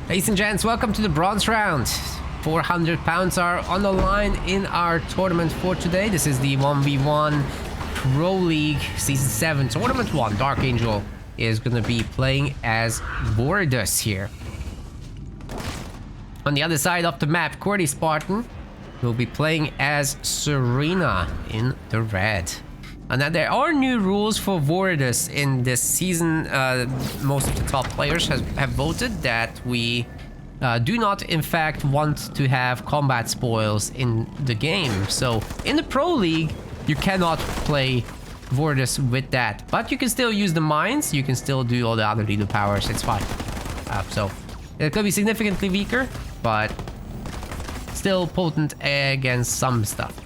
Ladies and gents, welcome to the bronze round. 400 pounds are on the line in our tournament for today. This is the 1v1 Pro League Season 7 Tournament 1. Darkangel is going to be playing as Qwerty here. On the other side of the map, Qwerty Spartan will be playing as Serena in the red. And now there are new rules for Qwerty in this season. Most of the top players have voted that we do not in fact want to have combat spoils in the game. So in the Pro League, you cannot play Qwerty with that. But you can still use the mines, you can still do all the other lethal powers, it's fine. So it could be significantly weaker, but still potent against some stuff.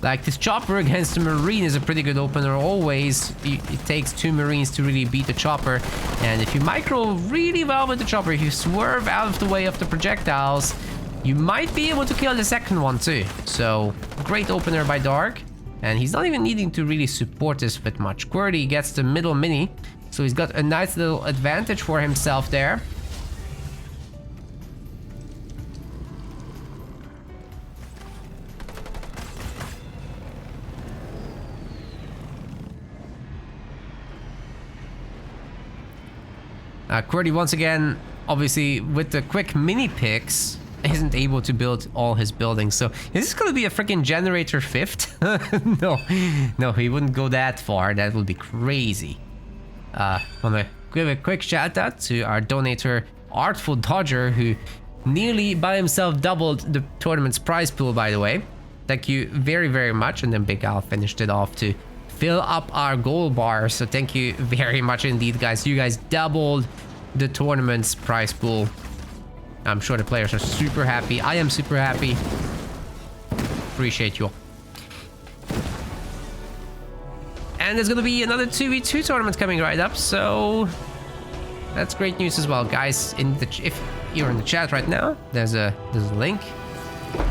Like this chopper against the marine is a pretty good opener always. It takes 2 marines to really beat the chopper. And if you micro really well with the chopper, if you swerve out of the way of the projectiles, you might be able to kill the second one too. So great opener by Dark. And he's not even needing to really support this with much. Qwerty gets the middle mini. So he's got a nice little advantage for himself there. Qwerty once again, obviously with the quick mini picks, isn't able to build all his buildings. So is this going to be a freaking generator 5th? No, he wouldn't go that far. That would be crazy. Want to give a quick shout out to our donator, Artful Dodger, who nearly by himself doubled the tournament's prize pool, by the way. Thank you very, very much. And then Big Al finished it off to fill up our gold bar. So thank you very much indeed, guys. You guys doubled the tournament's prize pool. I'm sure the players are super happy. I am super happy. Appreciate you all. And there's gonna be another 2v2 tournament coming right up, so that's great news as well, guys. If you're in the chat right now, there's a link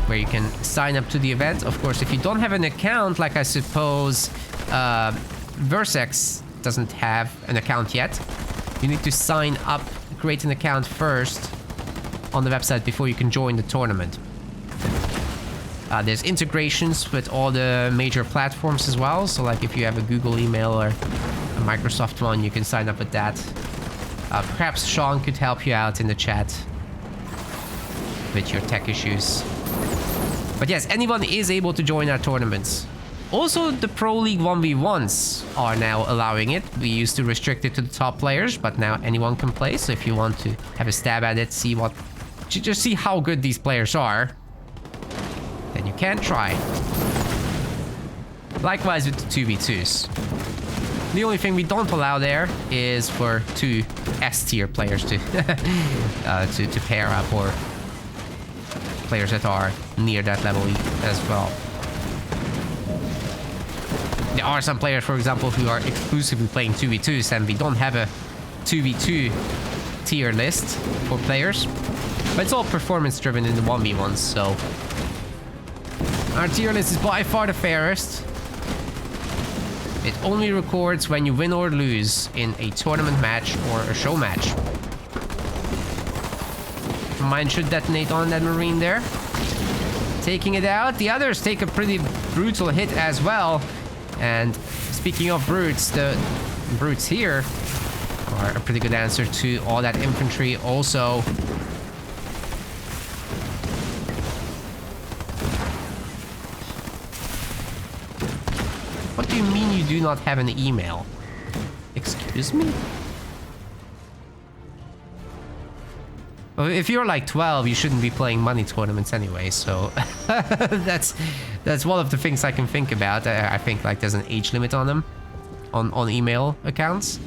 where you can sign up to the event. Of course, if you don't have an account, like I suppose Versex doesn't have an account yet, you need to sign up, create an account first on the website before you can join the tournament. There's integrations with all the major platforms as well. So like if you have a Google email or a Microsoft one, you can sign up with that. Perhaps Sean could help you out in the chat with your tech issues. But yes, anyone is able to join our tournaments. Also, the Pro League 1v1s are now allowing it. We used to restrict it to the top players, but now anyone can play. So if you want to have a stab at it, just see how good these players are, then you can try. Likewise with the 2v2s. The only thing we don't allow there is for 2 S-tier players to to pair up, or players that are near that level as well. There are some players, for example, who are exclusively playing 2v2s, and we don't have a 2v2 tier list for players. But it's all performance driven in the 1v1s, so our tier list is by far the fairest. It only records when you win or lose in a tournament match or a show match. Mine should detonate on that marine there. Taking it out. The others take a pretty brutal hit as well. And speaking of brutes, the brutes here are a pretty good answer to all that infantry also. What do you mean you do not have an email? Excuse me? Well, if you're like 12, you shouldn't be playing money tournaments anyway, so that's one of the things I can think about. I think like there's an age limit on them, on email accounts.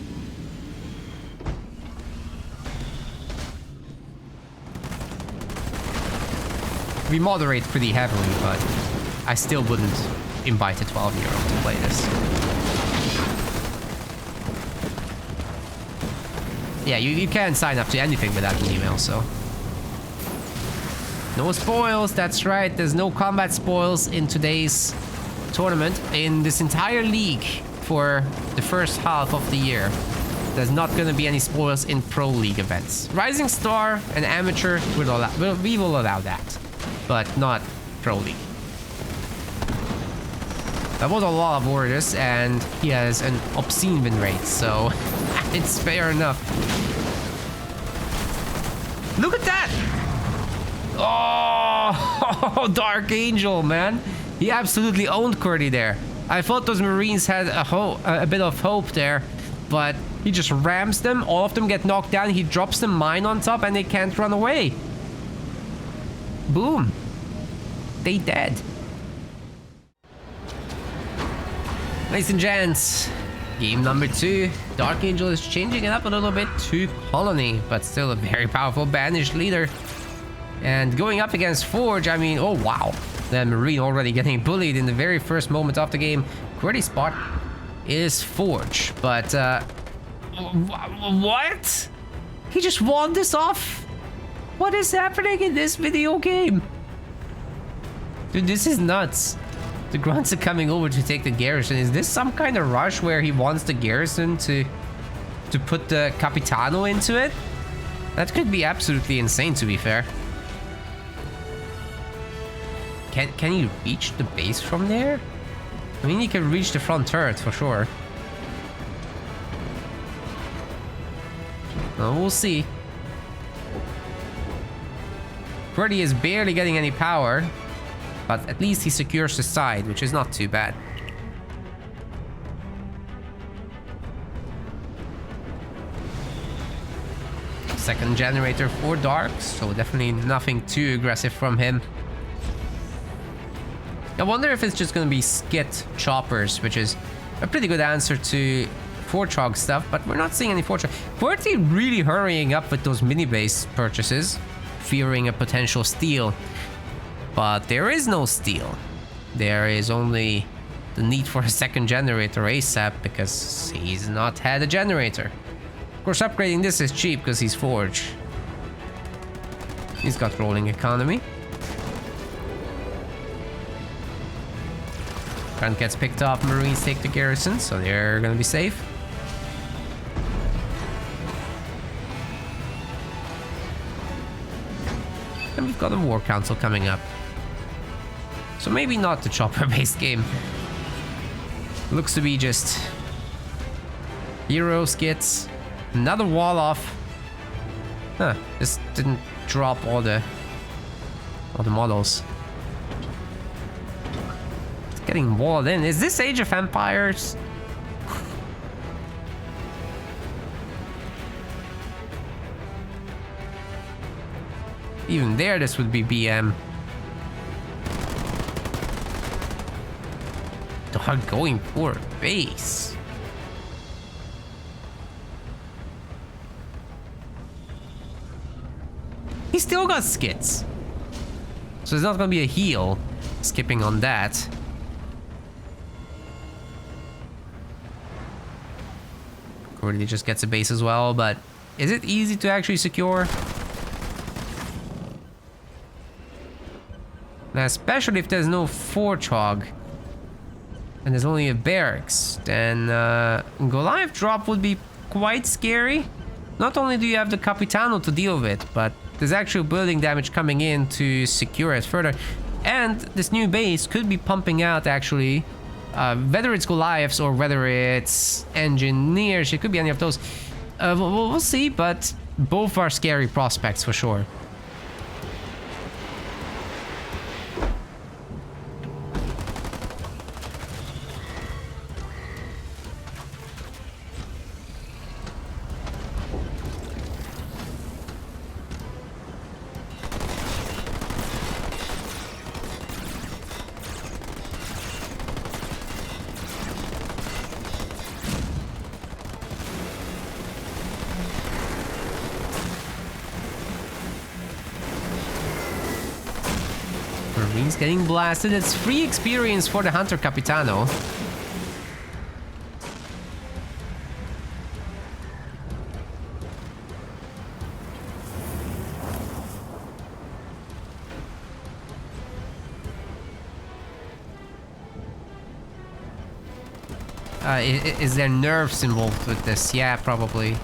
We moderate pretty heavily, but I still wouldn't invite a 12-year-old to play this. Yeah, you can sign up to anything without an email, so. No spoils, that's right. There's no combat spoils in today's tournament, in this entire league for the first half of the year. there's not going to be any spoils in Pro League events. Rising Star and Amateur, we will allow that, but not Pro League. That was a lot of orders, and he has an obscene win rate, so it's fair enough. Look at that! Oh, Darkangel, man. He absolutely owned Qwerty there. I thought those Marines had a bit of hope there, but he just rams them. All of them get knocked down. He drops the mine on top, and they can't run away. Boom. They dead. Ladies and gents, game number 2. Darkangel is changing it up a little bit to Colony, but still a very powerful banished leader. And going up against Forge, I mean, oh wow. The Marine already getting bullied in the very first moment of the game. Qwerty spot is Forge, but what? He just won this off? What is happening in this video game? Dude, this is nuts. The grunts are coming over to take the garrison. Is this some kind of rush where he wants the garrison to put the Capitano into it? That could be absolutely insane, to be fair. Can he reach the base from there? I mean, he can reach the front turret for sure. Well, we'll see. Qwerty is barely getting any power, but at least he secures the side, which is not too bad. Second generator for Dark, so definitely nothing too aggressive from him. I wonder if it's just going to be skit choppers, which is a pretty good answer to Fortrog stuff, but we're not seeing any Fortrog. Qwerty really hurrying up with those mini base purchases, fearing a potential steal. But there is no steal. There is only the need for a second generator ASAP because he's not had a generator. Of course, upgrading this is cheap because he's Forge. He's got rolling economy. Grunt gets picked up, Marines take the garrison, so they're gonna be safe. And we've got a War Council coming up. So maybe not the chopper-based game. Looks to be just hero skits. Another wall off. Huh, this didn't drop all the models. Getting walled in. Is this Age of Empires? Even there, this would be BM. Dog going for a base. He still got skits. So there's not gonna be a heal. Skipping on that. Qwerty just gets a base as well, but is it easy to actually secure? Now, especially if there's no Fortrog and there's only a barracks, then Goliath drop would be quite scary. Not only do you have the Capitano to deal with, but there's actual building damage coming in to secure it further. And this new base could be pumping out actually, whether it's Goliaths or whether it's Engineers, it could be any of those. We'll see, but both are scary prospects for sure. Marines getting blasted. It's free experience for the Hunter Capitano. Is there nerves involved with this? Yeah, probably.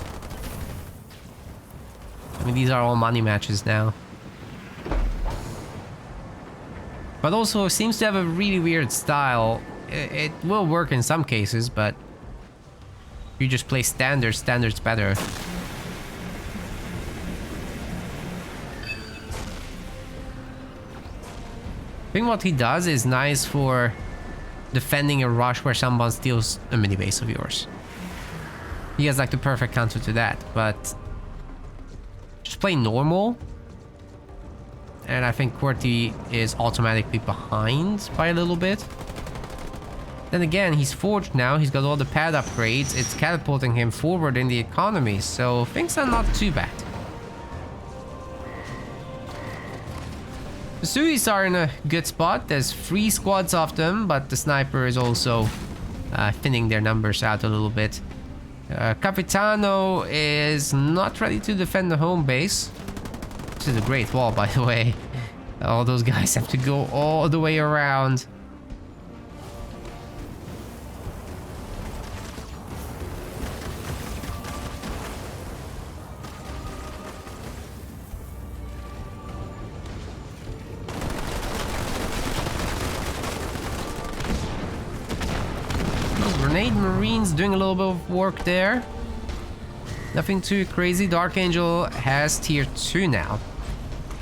I mean, these are all money matches now. But also seems to have a really weird style. It will work in some cases, but if you just play standards, standards better. I think what he does is nice for defending a rush where someone steals a mini base of yours. He has like the perfect counter to that, but just play normal. And I think Qwerty is automatically behind by a little bit. Then again, he's forged now. He's got all the pad upgrades. It's catapulting him forward in the economy, so things are not too bad. The Suis are in a good spot. There's 3 squads of them, but the sniper is also thinning their numbers out a little bit. Capitano is not ready to defend the home base. This is a great wall, by the way. All those guys have to go all the way around. Grenade Marines doing a little bit of work there. Nothing too crazy. Darkangel has tier 2 now.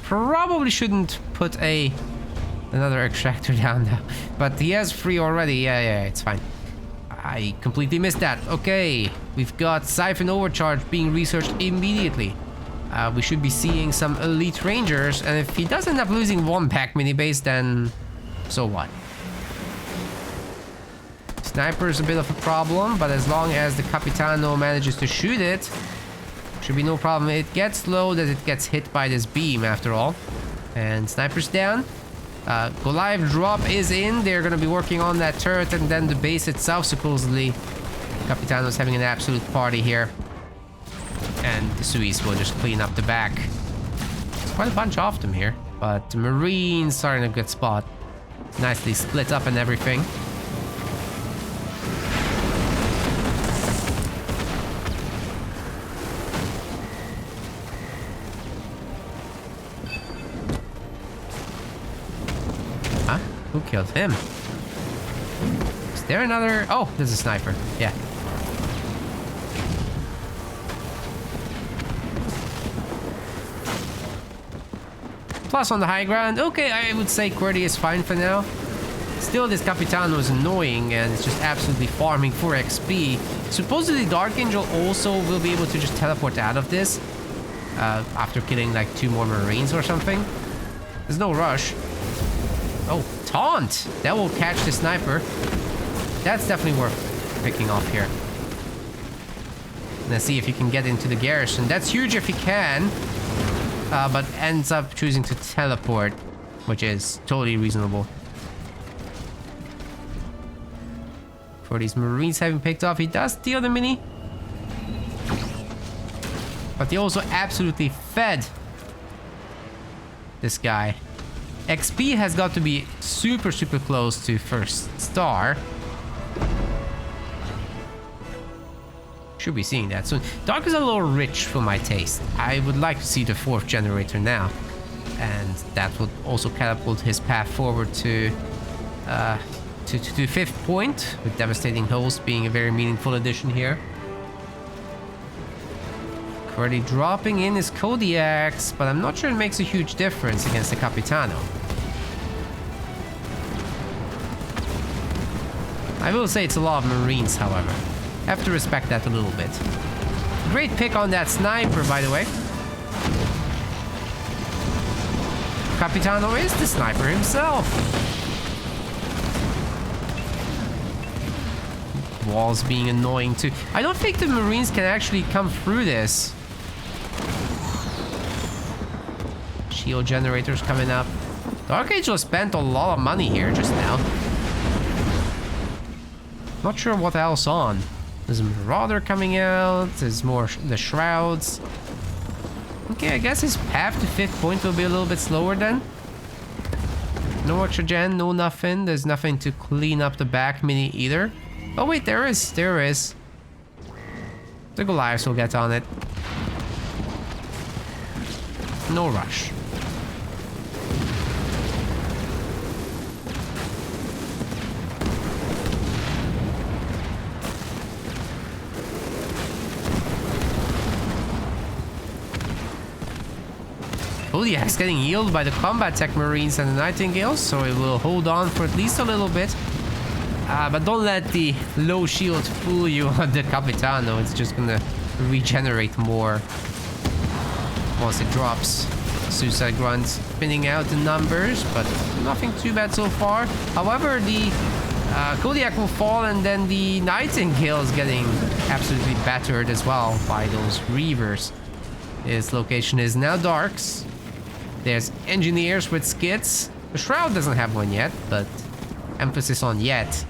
Probably shouldn't put another extractor down now. But he has 3 already. Yeah, it's fine. I completely missed that. Okay, we've got Siphon Overcharge being researched immediately. We should be seeing some elite rangers, and if he does end up losing 1 pack mini base, then so what? Sniper is a bit of a problem, but as long as the Capitano manages to shoot it, should be no problem. It gets low that it gets hit by this beam after all. And sniper's down. Goliath drop is in. They're going to be working on that turret and then the base itself, supposedly. Capitano's having an absolute party here. And the Suis will just clean up the back. There's quite a bunch of them here, but the Marines are in a good spot. Nicely split up and everything. Who killed him? Is there another? Oh, there's a sniper. Yeah. Plus on the high ground. Okay, I would say Qwerty is fine for now. Still, this Capitano is annoying and it's just absolutely farming for XP. Supposedly, Darkangel also will be able to just teleport out of this after killing like 2 more Marines or something. There's no rush. Oh, taunt! That will catch the sniper. That's definitely worth picking off here. Let's see if you can get into the garrison. That's huge if he can. But ends up choosing to teleport, which is totally reasonable. For these Marines having picked off, he does steal the mini. But he also absolutely fed this guy. XP has got to be super, super close to first star. Should be seeing that soon. Dark is a little rich for my taste. I would like to see the 4th generator now. And that would also catapult his path forward to 5th point, with Devastating Host being a very meaningful addition here. Already dropping in his Kodiaks, but I'm not sure it makes a huge difference against the Capitano. I will say it's a lot of Marines, however. Have to respect that a little bit. Great pick on that sniper, by the way. Capitano is the sniper himself. Walls being annoying too. I don't think the Marines can actually come through this. Shield generators coming up. Darkangel spent a lot of money here just now. Not sure what else on. There's a Marauder coming out. There's more the Shrouds. Okay, I guess his path to 5th point will be a little bit slower then. No extra gen, no nothing. There's nothing to clean up the back mini either. Oh wait, there is. There is. The Goliaths will get on it. No rush. Kodiak's getting healed by the combat tech marines and the Nightingales, so it will hold on for at least a little bit. But don't let the low shield fool you on the Capitano. It's just gonna regenerate more once it drops. Suicide Grunt's spinning out the numbers, but nothing too bad so far. However, the Kodiak will fall, and then the Nightingale is getting absolutely battered as well by those Reavers. His location is now Darks. There's Engineers with skids. The Shroud doesn't have one yet, but emphasis on yet.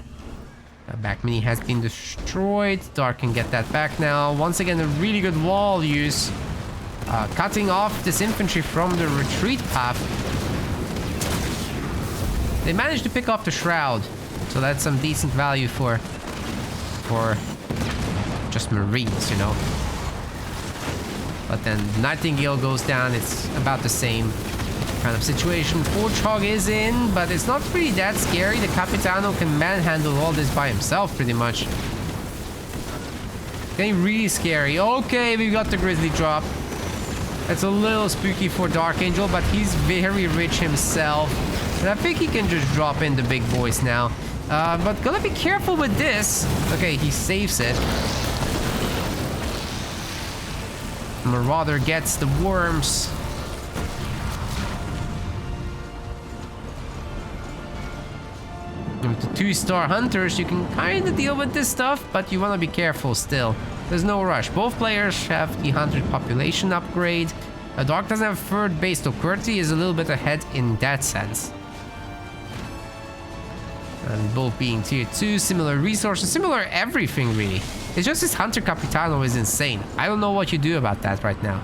Back mini has been destroyed. Dark can get that back now. Once again, a really good wall use. Cutting off this infantry from the retreat path. They managed to pick off the Shroud, so that's some decent value for just Marines, you know. But then Nightingale goes down. It's about the same kind of situation. Forge is in, but it's not really that scary. The Capitano can manhandle all this by himself pretty much. Getting really scary. Okay, we got the Grizzly drop. It's a little spooky for Darkangel, but he's very rich himself. And I think he can just drop in the big boys now. But gotta be careful with this. Okay, he saves it. Marauder gets the worms. With the 2-star hunters, you can kind of deal with this stuff, but you want to be careful still. There's no rush. Both players have the hunter population upgrade. Dark doesn't have third base, so Qwerty is a little bit ahead in that sense. And both being tier 2, similar resources, similar everything really. It's just this Hunter Capitano is insane. I don't know what you do about that right now.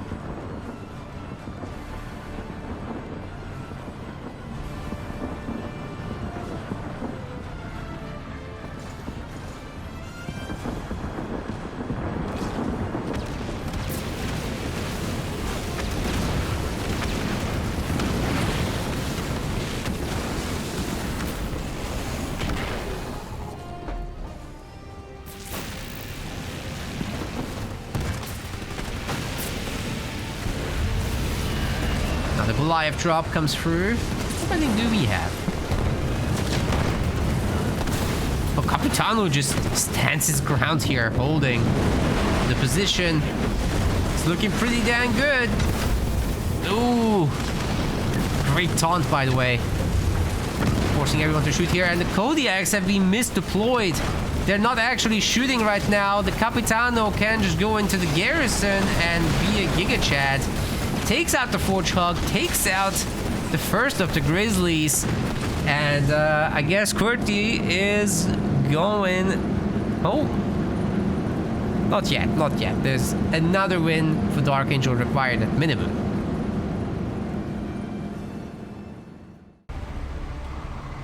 The Goliath drop comes through. How many do we have? Oh, Capitano just stands his ground here, holding the position. It's looking pretty dang good. Ooh. Great taunt, by the way. Forcing everyone to shoot here. And the Kodiaks have been misdeployed. They're not actually shooting right now. The Capitano can just go into the garrison and be a Giga Chad. Takes out the Forge Hog, takes out the first of the Grizzlies, and I guess Qwerty is going... Oh. Not yet, not yet. There's another win for Darkangel required at minimum.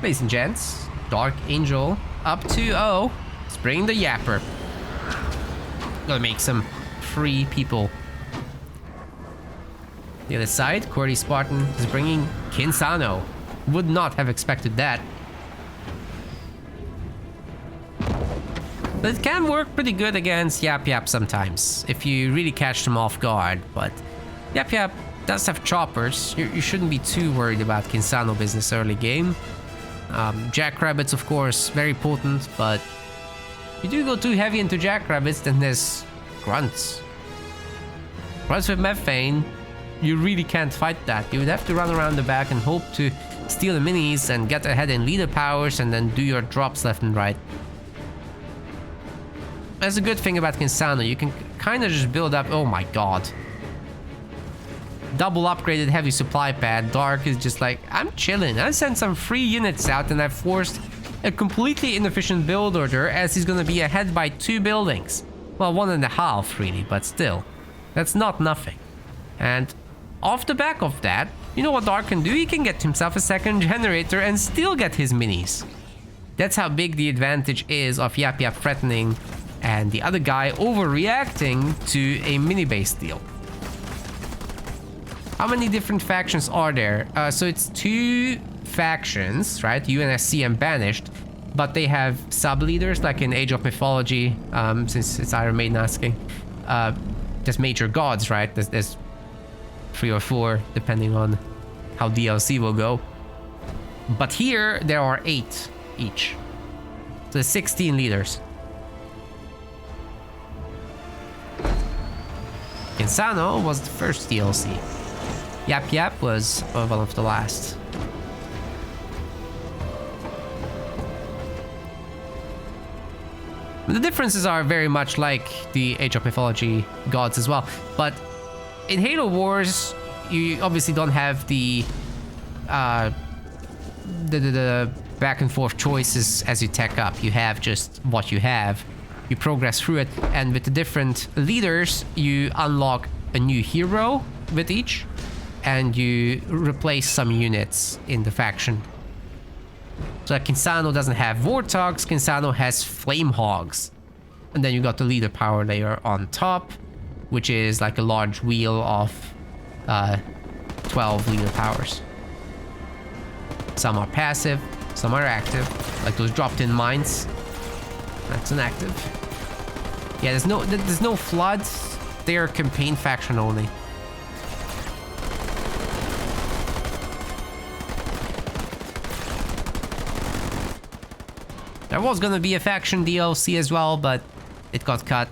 Ladies and gents, Darkangel up 2-0. Let's bring the Yapper. Gonna make some free people. The other side, Qwerty Spartan is bringing Kinsano. Would not have expected that. But it can work pretty good against Yap Yap sometimes, if you really catch them off guard. But Yap Yap does have choppers. You shouldn't be too worried about Kinsano business early game. Jackrabbits, of course, very potent, but if you do go too heavy into Jackrabbits, then there's Grunts. Grunts with Methane. You really can't fight that. You would have to run around the back and hope to steal the minis and get ahead in leader powers and then do your drops left and right. That's a good thing about Kinsano. You can kind of just build up... Oh my god. Double upgraded heavy supply pad. Dark is just like, I'm chilling. I sent some free units out and I forced a completely inefficient build order as he's gonna be ahead by 2 buildings. Well, 1.5 really, but still. That's not nothing. And off the back of that, you know what Dark can do? He can get himself a second generator and still get his minis. That's how big the advantage is of Yap Yap threatening and the other guy overreacting to a mini-base deal. How many different factions are there? So it's 2 factions, right? UNSC and Banished. But they have sub-leaders, like in Age of Mythology, since it's Iron Maiden asking. There's major gods, right? There's 3 or 4, depending on how DLC will go. But here, there are 8 each. So there's 16 leaders. Insano was the first DLC. Yap Yap was one of the last. The differences are very much like the Age of Mythology gods as well. But in Halo Wars, you obviously don't have the back and forth choices as you tech up. You have just what you have. You progress through it, and with the different leaders, you unlock a new hero with each, and you replace some units in the faction. So Kinsano doesn't have Warthogs, Kinsano has Flame Hogs. And then you got the leader power layer on top, which is like a large wheel of 12 leader powers. Some are passive, some are active, like those dropped-in mines. That's an active. Yeah, there's no floods. They're campaign faction only. There was gonna be a faction DLC as well, but it got cut.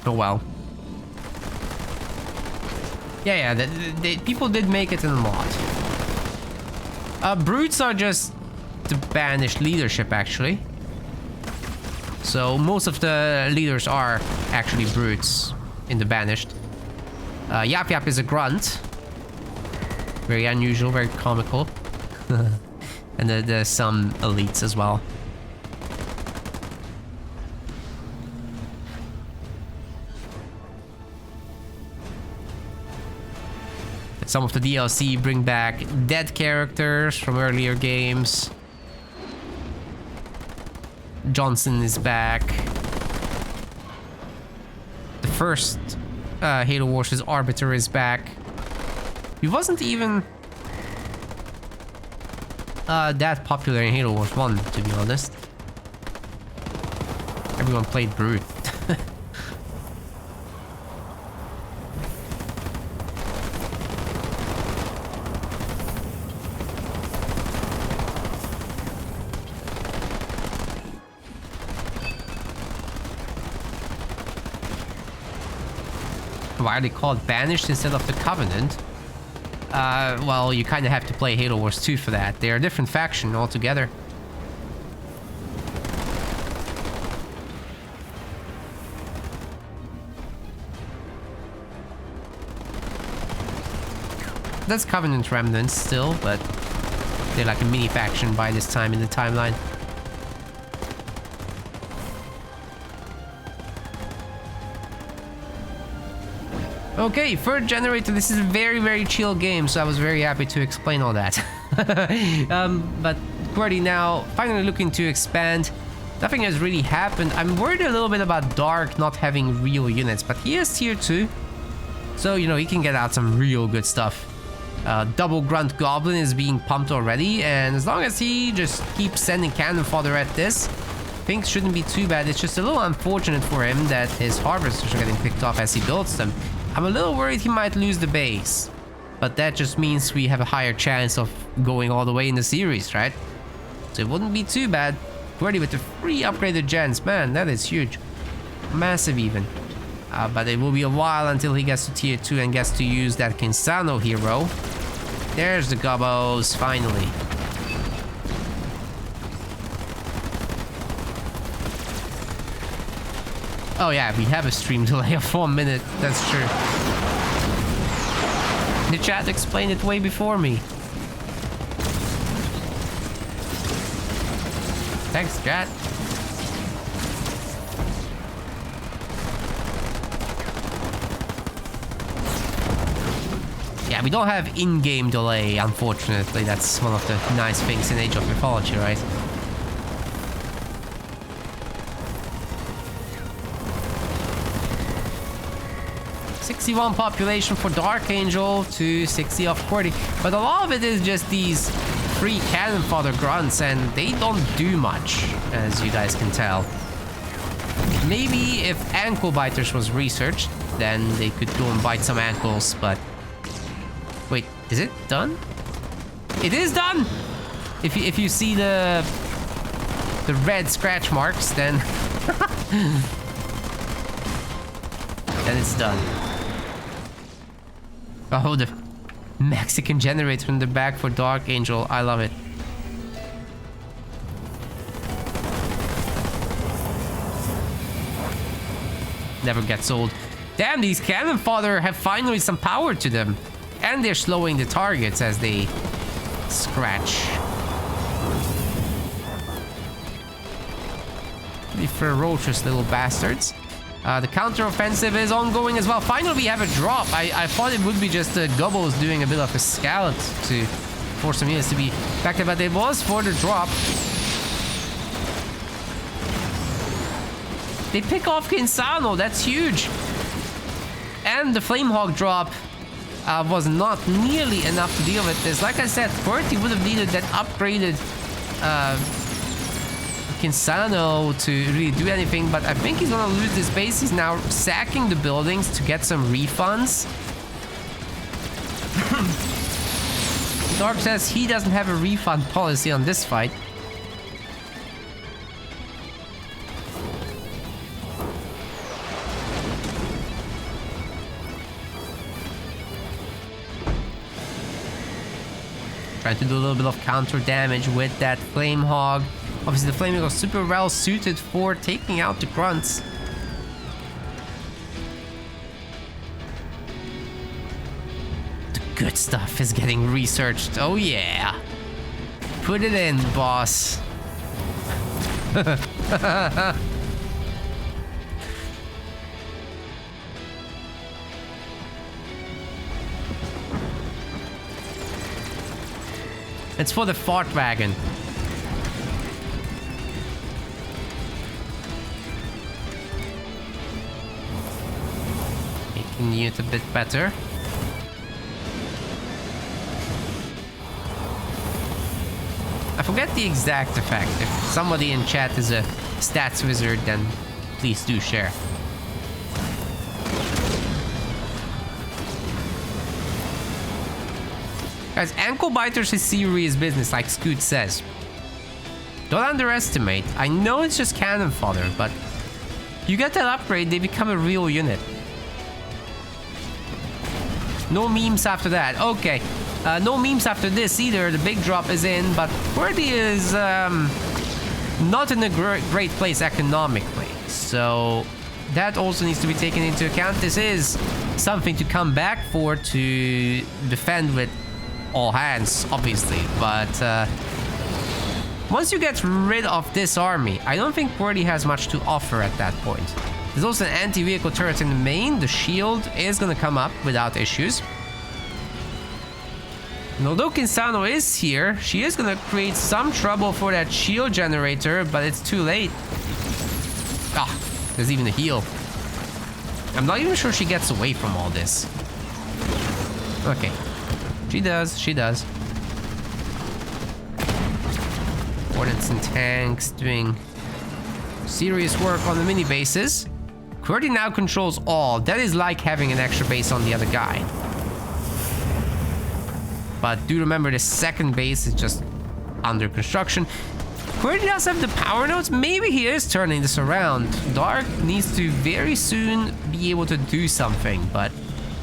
Oh well. Yeah, people did make it in a mod. Brutes are just the banished leadership, actually. So most of the leaders are actually brutes in the banished. Yap Yap is a grunt. Very unusual, very comical. And there's some elites as well. Some of the DLC bring back dead characters from earlier games. Johnson is back. The first Halo Wars' Arbiter is back. He wasn't even that popular in Halo Wars 1, to be honest. Everyone played Brute. Why are they called Banished instead of the Covenant? Well, you kind of have to play Halo Wars 2 for that. They're a different faction altogether. That's Covenant remnants still, but they're like a mini faction by this time in the timeline. Okay, third generator. This is a very, very chill game, so I was very happy to explain all that. But Qwerty now finally looking to expand. Nothing has really happened. I'm worried a little bit about Dark not having real units, but he has tier 2. So, you know, he can get out some real good stuff. Double Grunt Goblin is being pumped already, and as long as he just keeps sending cannon fodder at this, things shouldn't be too bad. It's just a little unfortunate for him that his harvesters are getting picked off as he builds them. I'm a little worried he might lose the base, but that just means we have a higher chance of going all the way in the series, right? So it wouldn't be too bad. Qwerty with the 3 upgraded gens, man, that is huge. Massive even. But it will be a while until he gets to tier 2 and gets to use that Kinsano hero. There's the gobbos, finally. Oh yeah, we have a stream delay of 1 minute, that's true. The chat explained it way before me. Thanks, chat. we don't have in-game delay, unfortunately. That's one of the nice things in Age of Mythology, right? '61 population for Darkangel to 60 of Qwerty. But a lot of it is just these 3 cannon fodder grunts, and they don't do much, as you guys can tell. Maybe if ankle biters was researched, then they could go and bite some ankles, but... Wait, is it done? It is done! If you see the red scratch marks, then... then it's done. Oh, the Mexican generator in the back for Darkangel. I love it. Never gets old. Damn, these cannon fodder have finally some power to them. And they're slowing the targets as they scratch. The ferocious little bastards. The counter-offensive is ongoing as well. Finally, we have a drop. I thought it would be just the Gobbles doing a bit of a scout to force some units to be back, but it was for the drop. They pick off Kinsano. That's huge. And the Flamehawk drop was not nearly enough to deal with this. Like I said, Qwerty would have needed that upgraded Kinsano to really do anything, but I think he's gonna lose this base. He's now sacking the buildings to get some refunds. Dark says he doesn't have a refund policy on this fight. Trying to do a little bit of counter damage with that Flame Hog. Obviously, the Flaming was super well suited for taking out the grunts. The good stuff is getting researched. Oh yeah. Put it in, boss. It's for the fart wagon. Making the unit a bit better. I forget the exact effect. If somebody in chat is a stats wizard, then please do share. Guys, ankle biters is serious business, like Scoot says. Don't underestimate. I know it's just cannon fodder, but you get that upgrade, they become a real unit. No memes after that. Okay. No memes after this either. The big drop is in, but Qwerty is not in a great place economically. So that also needs to be taken into account. This is something to come back for, to defend with all hands, obviously, but once you get rid of this army, I don't think Qwerty has much to offer at that point. There's also an anti-vehicle turret in the main. The shield is going to come up without issues. And although Kinsano is here, she is going to create some trouble for that shield generator, but it's too late. Ah, there's even a heal. I'm not even sure she gets away from all this. Okay. She does, she does. Ordnance and tanks doing serious work on the mini bases. Qwerty now controls all. That is like having an extra base on the other guy. But do remember the second base is just under construction. Qwerty does have the power nodes. Maybe he is turning this around. Dark needs to very soon be able to do something, but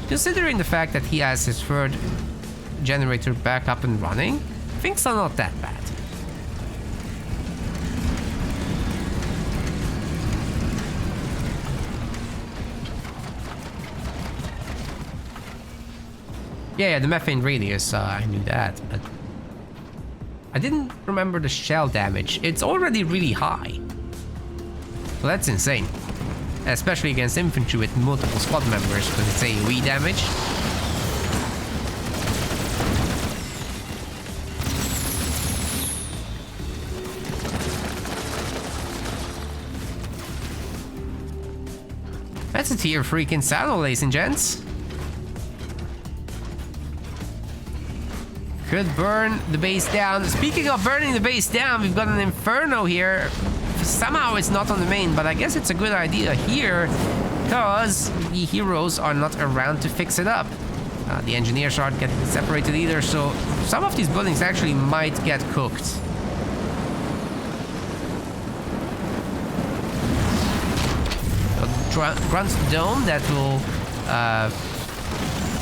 considering the fact that he has his third generator back up and running, things are not that bad. Yeah, the methane radius, I knew that, but I didn't remember the shell damage. It's already really high. So that's insane. Especially against infantry with multiple squad members, because it's AoE damage. That's a tier 3 Kinsano, ladies and gents. Could burn the base down. Speaking of burning the base down, we've got an Inferno here. Somehow it's not on the main, but I guess it's a good idea here because the heroes are not around to fix it up. The engineers aren't getting separated either, so some of these buildings actually might get cooked. Grunt's Dome, that will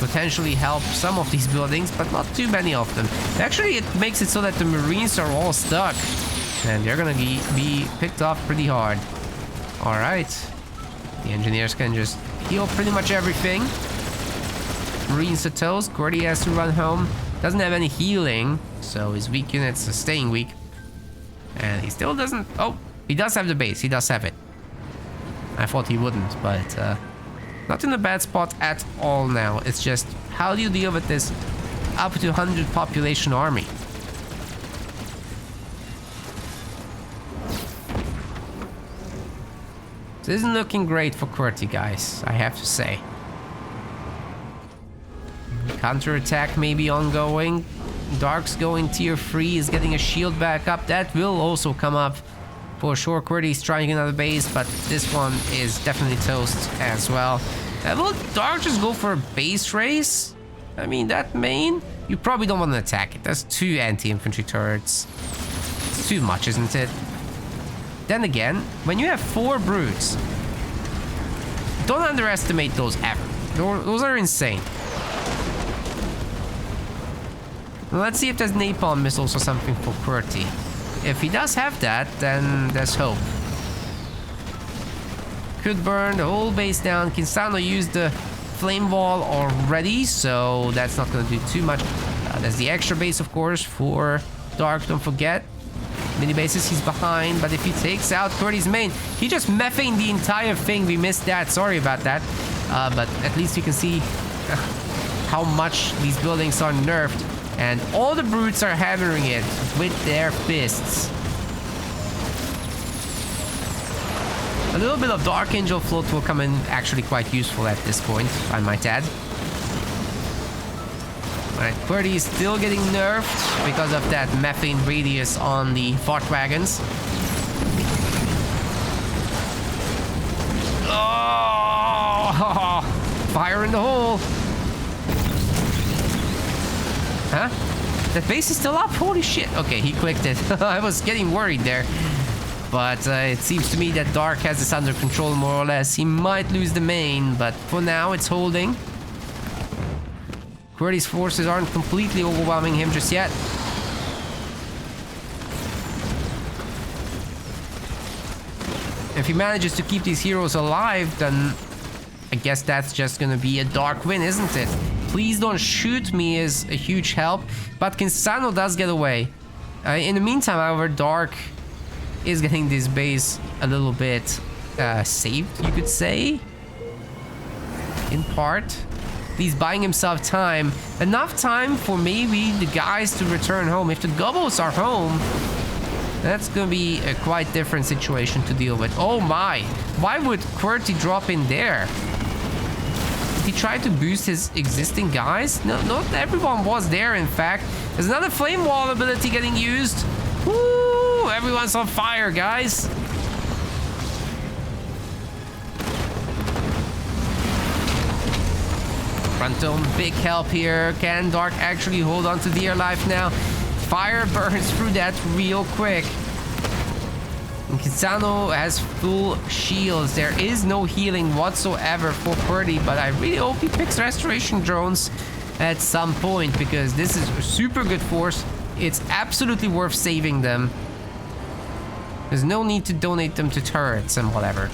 potentially help some of these buildings, but not too many of them. Actually, it makes it so that the Marines are all stuck, and they're gonna be picked off pretty hard. Alright. The engineers can just heal pretty much everything. Marines to toast. Qwerty has to run home. Doesn't have any healing, so his weak units are staying weak. And he still doesn't... Oh, he does have the base. He does have it. I thought he wouldn't, but not in a bad spot at all now. It's just, how do you deal with this up to 100 population army? This isn't looking great for Qwerty, guys, I have to say. Counter-attack may be ongoing. Dark's going tier 3, is getting a shield back up. That will also come up for sure. Qwerty's trying another base, but this one is definitely toast as well. Will Dark just go for a base race? I mean, that main, you probably don't want to attack it. That's 2 anti-infantry turrets. It's too much, isn't it? Then again, when you have 4 brutes, don't underestimate those ever. Those are insane. Let's see if there's napalm missiles or something for Qwerty. If he does have that, then there's hope. Could burn the whole base down. Kinsano used the flame wall already, so that's not going to do too much. There's the extra base, of course, for Dark, don't forget. Mini bases, he's behind, but if he takes out Qwerty's main, he just methaned the entire thing. We missed that, sorry about that. But at least you can see how much these buildings are nerfed. And all the brutes are hammering it with their fists. A little bit of Darkangel float will come in actually quite useful at this point, I might add. Alright, Qwerty is still getting nerfed because of that methane radius on the fart wagons. Oh! Fire in the hole! Huh? That base is still up? Holy shit. Okay, he clicked it. I was getting worried there. But it seems to me that Dark has this under control more or less. He might lose the main, but for now it's holding. Qwerty's forces aren't completely overwhelming him just yet. If he manages to keep these heroes alive, then I guess that's just gonna be a Dark win, isn't it? Please don't shoot me is a huge help, but Kinsano does get away. In the meantime, however, Dark is getting this base a little bit saved, you could say. In part. He's buying himself time. Enough time for maybe the guys to return home. If the gobos are home, that's gonna be a quite different situation to deal with. Oh my! Why would Qwerty drop in there? He tried to boost his existing guys? No, not everyone was there, in fact. There's another flame wall ability getting used. Woo! Everyone's on fire, guys. Front dome, big help here. Can Dark actually hold on to dear life now? Fire burns through that real quick. And Kinsano has full shields. There is no healing whatsoever for Qwerty, but I really hope he picks restoration drones at some point, because this is a super good force. It's absolutely worth saving them. There's no need to donate them to turrets and whatever.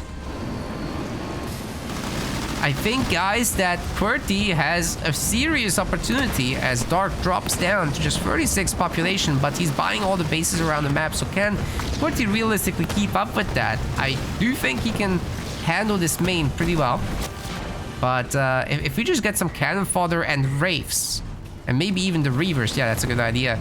I think, guys, that Qwerty has a serious opportunity as Dark drops down to just 36 population, but he's buying all the bases around the map. So can Qwerty realistically keep up with that? I do think he can handle this main pretty well. But if we just get some cannon fodder and wraiths, and maybe even the reavers, yeah, that's a good idea.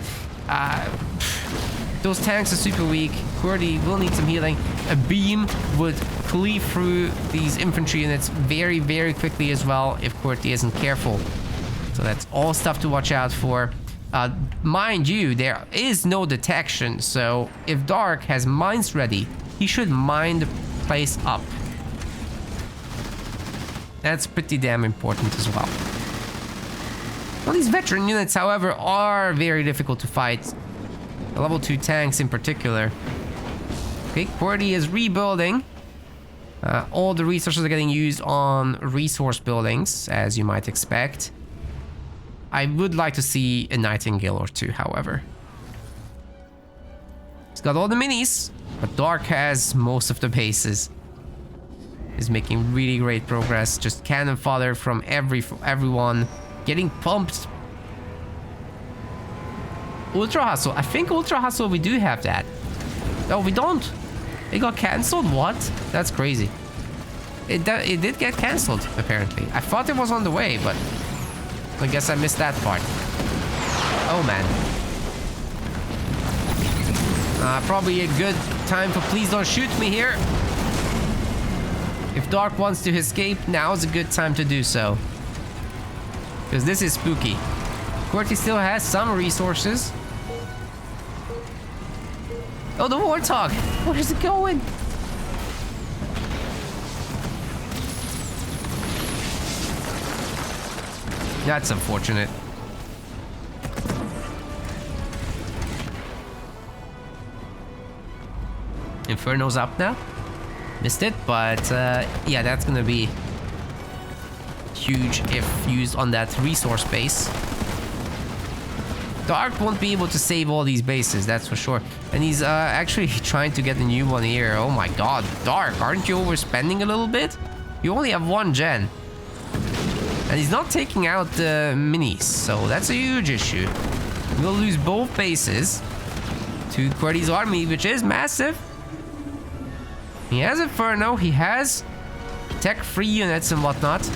Those tanks are super weak. Qwerty will need some healing. A beam would cleave through these infantry units very, very quickly as well if Qwerty isn't careful. So that's all stuff to watch out for. Mind you, there is no detection, so if Dark has mines ready, he should mine the place up. That's pretty damn important as well. Well, these veteran units, however, are very difficult to fight. The level 2 tanks in particular. Okay, Qwerty is rebuilding. All the resources are getting used on resource buildings, as you might expect. I would like to see a Nightingale or two, however. He's got all the minis, but Dark has most of the bases. He's making really great progress. Just cannon fodder from everyone. Getting pumped. Ultra Hustle. I think Ultra Hustle, we do have that. No, we don't. It got cancelled? What? That's crazy. It did get cancelled, apparently. I thought it was on the way, but I guess I missed that part. Oh, man. Probably a good time for please don't shoot me here. If Dark wants to escape, now is a good time to do so. Because this is spooky. Qwerty still has some resources. Oh, the Warthog! Where's it going? That's unfortunate. Inferno's up now. Missed it, but yeah, that's gonna be huge if used on that resource base. Dark won't be able to save all these bases, that's for sure. And he's actually trying to get a new one here. Oh my god, Dark, aren't you overspending a little bit? You only have 1 gen. And he's not taking out the minis, so that's a huge issue. We'll lose both bases to Qwerty's army, which is massive. He has Inferno, he has tech-free units and whatnot.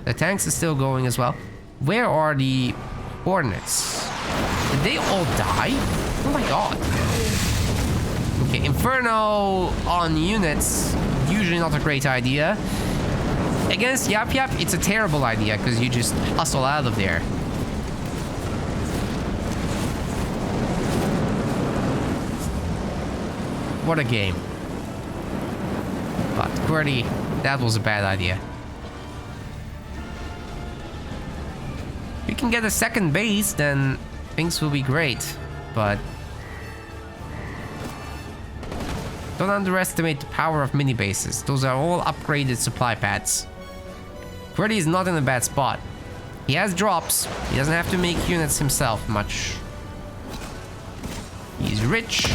The tanks are still going as well. Where are the Hornets? Did they all die? Oh my god. Okay, Inferno on units, usually not a great idea. Against Yap Yap, it's a terrible idea because you just hustle out of there. What a game. But Qwerty, that was a bad idea. If we can get a second base, then things will be great. But don't underestimate the power of mini bases. Those are all upgraded supply pads. Qwerty is not in a bad spot. He has drops. He doesn't have to make units himself much. He's rich.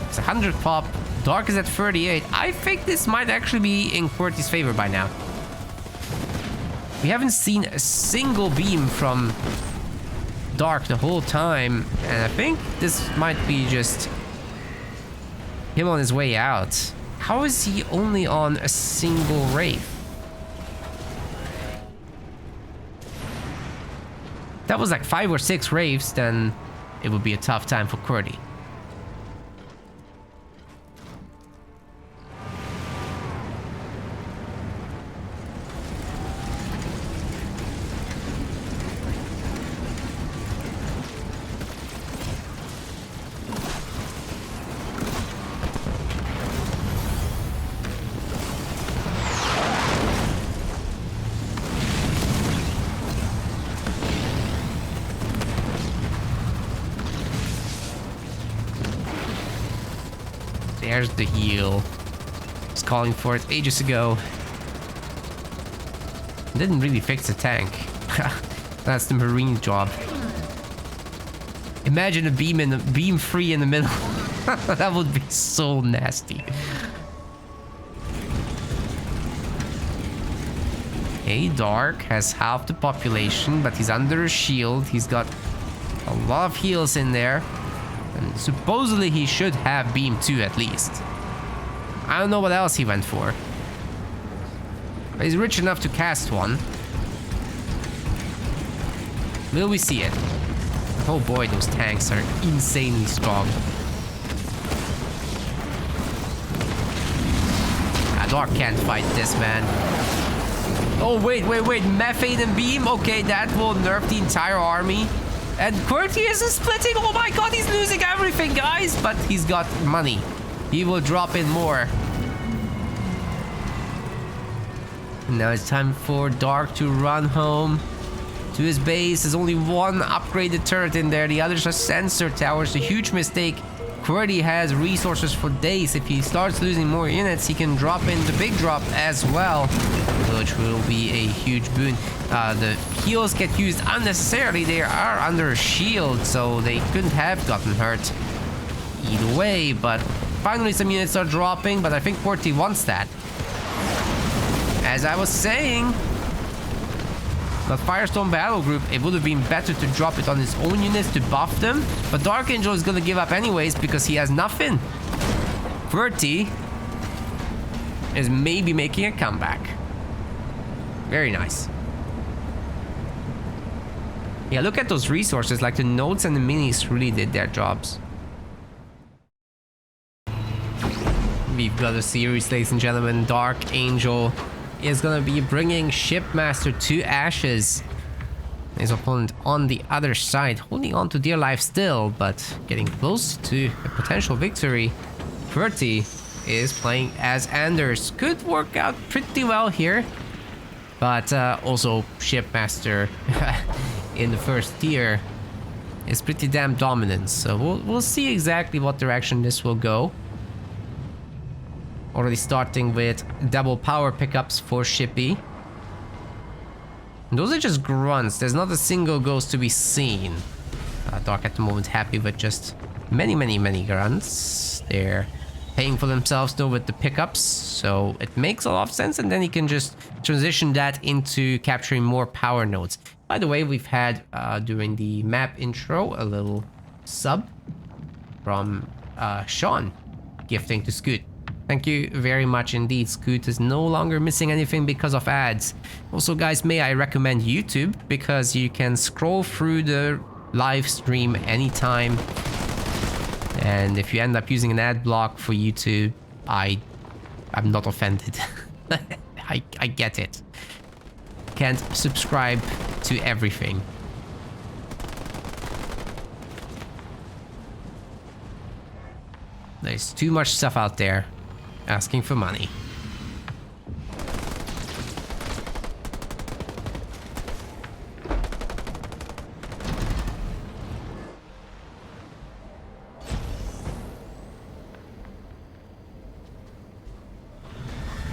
It's 100 pop. Dark is at 38. I think this might actually be in Qwerty's favor by now. We haven't seen a single beam from Dark the whole time. And I think this might be just him on his way out. How is he only on a single Wraith? If that was like 5 or 6 Wraiths, then it would be a tough time for Qwerty. There's the heal. I was calling for it ages ago. Didn't really fix the tank. That's the Marine job. Imagine a beam free in the middle. That would be so nasty. Hey, Dark has half the population, but he's under a shield. He's got a lot of heals in there. And supposedly he should have beam 2 at least. I don't know what else he went for. But he's rich enough to cast one. Will we see it? Oh boy, those tanks are insanely strong. Dark can't fight this, man. Oh, wait. Methane and Beam. Okay, that will nerf the entire army. And Qwerty is splitting. Oh my god, he's losing everything, guys. But he's got money. He will drop in more. And now it's time for Dark to run home to his base. There's only one upgraded turret in there. The others are sensor towers. A huge mistake. Qwerty has resources for days. If he starts losing more units, he can drop in the big drop as well, which will be a huge boon. The heals get used unnecessarily. They are under a shield, so they couldn't have gotten hurt either way. But finally some units are dropping, but I think Qwerty wants that. As I was saying, but Firestone Battle Group, it would have been better to drop it on his own units to buff them. But Darkangel is going to give up anyways because he has nothing. Qwerty is maybe making a comeback. Very nice. Yeah, look at those resources. Like the nodes and the minis really did their jobs. We've got a series, ladies and gentlemen. Darkangel is gonna be bringing Shipmaster to ashes. His opponent on the other side, holding on to dear life still, but getting close to a potential victory. Qwerty is playing as Anders. Could work out pretty well here, but also Shipmaster in the first tier is pretty damn dominant. So we'll see exactly what direction this will go. Already starting with double power pickups for Shippy. And those are just grunts. There's not a single ghost to be seen. Dark at the moment happy with just many grunts. They're paying for themselves though with the pickups, so it makes a lot of sense, and then he can just transition that into capturing more power nodes. By the way, we've had during the map intro a little sub from Sean gifting to Scoot. Thank you very much indeed. Scoot is no longer missing anything because of ads. Also, guys, may I recommend YouTube, because you can scroll through the live stream anytime. And if you end up using an ad block for YouTube, I'm not offended. I get it. Can't subscribe to everything. There's too much stuff out there asking for money.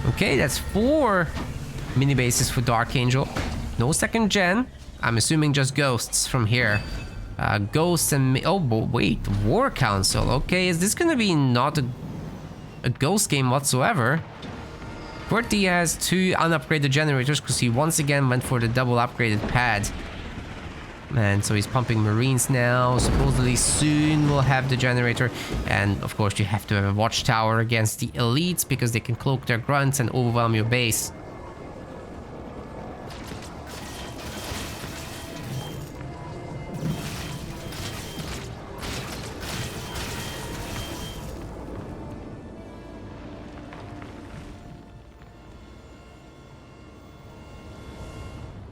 Okay, that's 4 mini bases for Darkangel. No second gen. I'm assuming just ghosts from here. Ghosts and... oh, wait. War Council. Okay, is this gonna be not a ghost game whatsoever? Qwerty has 2 unupgraded generators because he once again went for the double upgraded pad. And so he's pumping Marines now. Supposedly soon we'll have the generator. And of course you have to have a watchtower against the elites because they can cloak their grunts and overwhelm your base.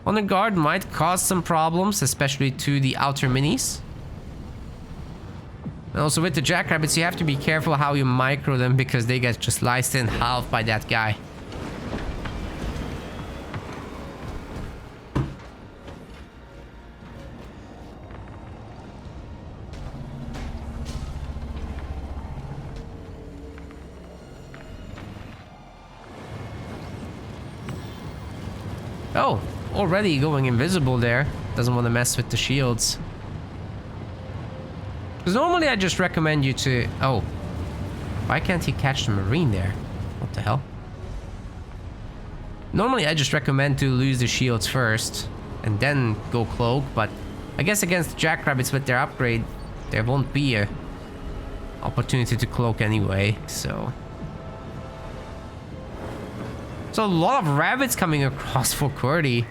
Honor Guard might cause some problems, especially to the outer minis. And also with the Jackrabbits, you have to be careful how you micro them because they get just sliced in half by that guy. Oh! Already going invisible there. Doesn't want to mess with the shields. Because normally I just recommend you to... oh. Why can't he catch the Marine there? What the hell? Normally I just recommend to lose the shields first. And then go cloak. But I guess against Jackrabbits with their upgrade, there won't be a opportunity to cloak anyway. So a lot of rabbits coming across for Qwerty.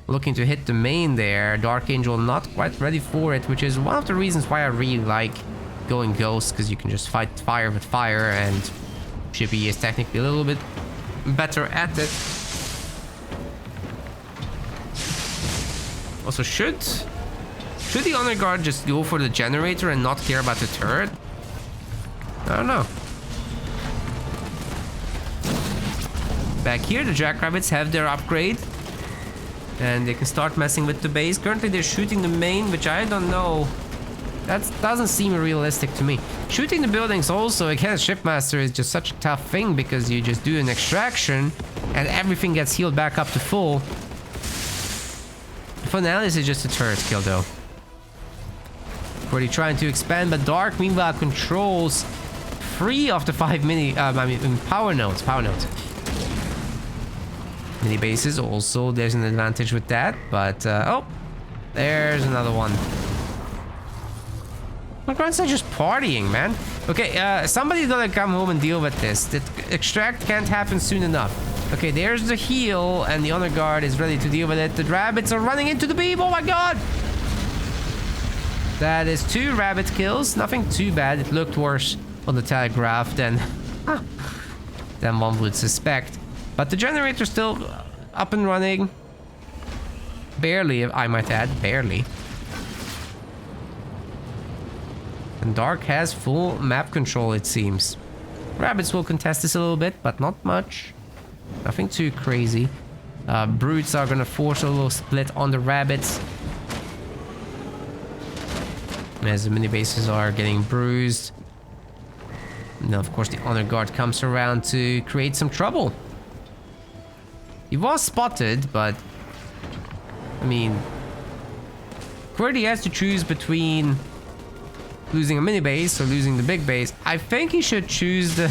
Looking to hit the main there. Darkangel not quite ready for it, which is one of the reasons why I really like going ghost, because you can just fight fire with fire, and Shippy is technically a little bit better at it. Also, should the honor guard just go for the generator and not care about the turret? I don't know. Back here, the jackrabbits have their upgrade. And they can start messing with the base. Currently, they're shooting the main, which I don't know. That doesn't seem realistic to me. Shooting the buildings also against Shipmaster is just such a tough thing because you just do an extraction and everything gets healed back up to full. For now, this is just a turret kill though. Qwerty trying to expand, but Dark meanwhile controls 3 of the 5 power nodes. Mini bases also, there's an advantage with that, but oh, there's another one. My grandson just partying, man. Okay, somebody's gonna come home and deal with this. The extract can't happen soon enough. Okay, there's the heal, and the honor guard is ready to deal with it. The rabbits are running into the beam. Oh my god! That is 2 rabbit kills. Nothing too bad. It looked worse on the telegraph than one would suspect. But the generator's still up and running. Barely, I might add. Barely. And Dark has full map control, it seems. Rabbits will contest this a little bit, but not much. Nothing too crazy. Brutes are gonna force a little split on the rabbits. As the mini bases are getting bruised. And of course the honor guard comes around to create some trouble. He was spotted, but I mean, Qwerty has to choose between losing a mini base or losing the big base. I think he should choose the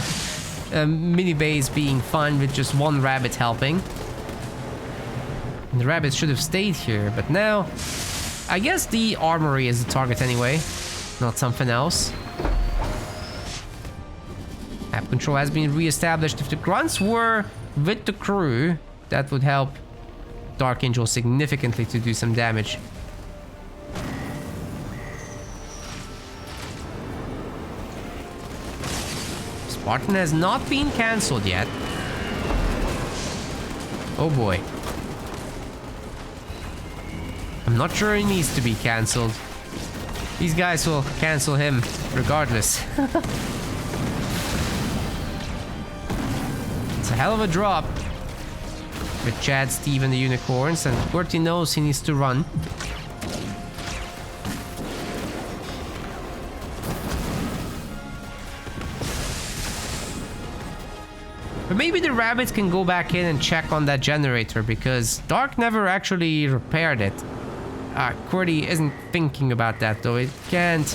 mini base being fine with just 1 rabbit helping. And the rabbits should have stayed here, but now I guess the armory is the target anyway, not something else. Map control has been re-established. If the grunts were with the crew, that would help Darkangel significantly to do some damage. Spartan has not been cancelled yet. Oh boy. I'm not sure he needs to be cancelled. These guys will cancel him regardless. It's a hell of a drop with Chad, Steve, and the unicorns, and Qwerty knows he needs to run. But maybe the rabbits can go back in and check on that generator, because Dark never actually repaired it. Qwerty isn't thinking about that though. It can't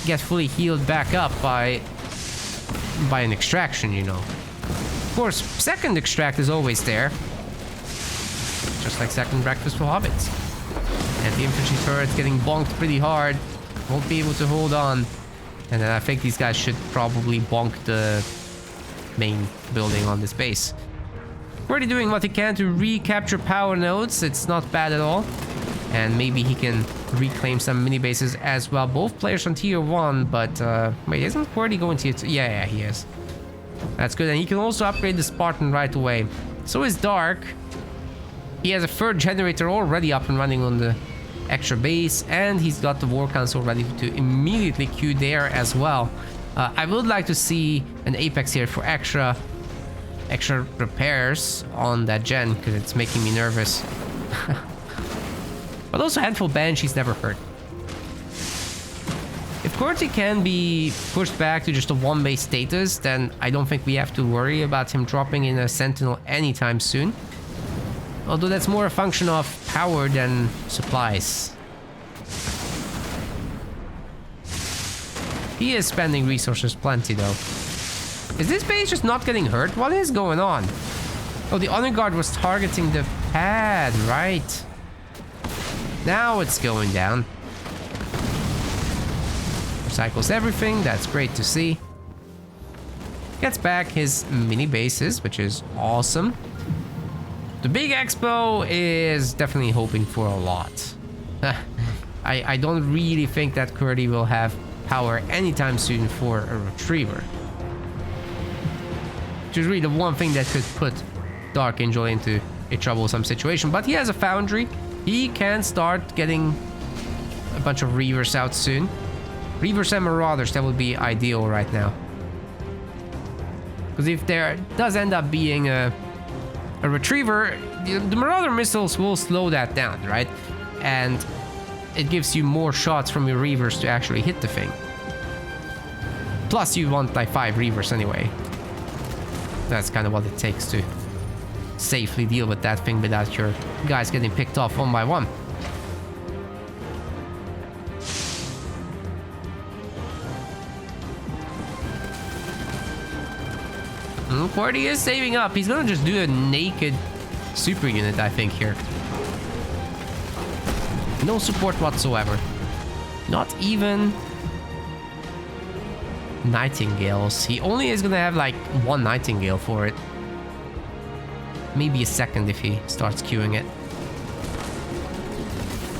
get fully healed back up by an extraction, you know. Of course, second extract is always there. Just like second breakfast for hobbits. And the infantry turret's getting bonked pretty hard. Won't be able to hold on. And then I think these guys should probably bonk the main building on this base. Already doing what he can to recapture power nodes. It's not bad at all. And maybe he can reclaim some mini bases as well. Both players on tier 1, but wait, isn't Qwerty going tier 2? Yeah, he is. That's good. And he can also upgrade the Spartan right away. So is Dark. He has a 3rd generator already up and running on the extra base, and he's got the War Council ready to immediately queue there as well. I would like to see an Apex here for extra repairs on that gen, because it's making me nervous. But also handful Banshees never hurt. If Qwerty can be pushed back to just a 1-base status, then I don't think we have to worry about him dropping in a Sentinel anytime soon. Although that's more a function of power than supplies. He is spending resources plenty though. Is this base just not getting hurt? What is going on? Oh, the honor guard was targeting the pad, right? Now it's going down. Recycles everything, that's great to see. Gets back his mini bases, which is awesome. The big expo is definitely hoping for a lot. I don't really think that Qwerty will have power anytime soon for a retriever. Which is really the one thing that could put Darkangel into a troublesome situation. But he has a foundry. He can start getting a bunch of Reavers out soon. Reavers and Marauders, that would be ideal right now. Because if there does end up being a Retriever, the Marauder missiles will slow that down, right? And it gives you more shots from your Reavers to actually hit the thing. Plus you want like 5 Reavers anyway. That's kind of what it takes to safely deal with that thing without your guys getting picked off one by one. Qwerty is saving up. He's gonna just do a naked super unit, I think, here. No support whatsoever. Not even Nightingales. He only is gonna have like 1 Nightingale for it. Maybe a second if he starts queuing it.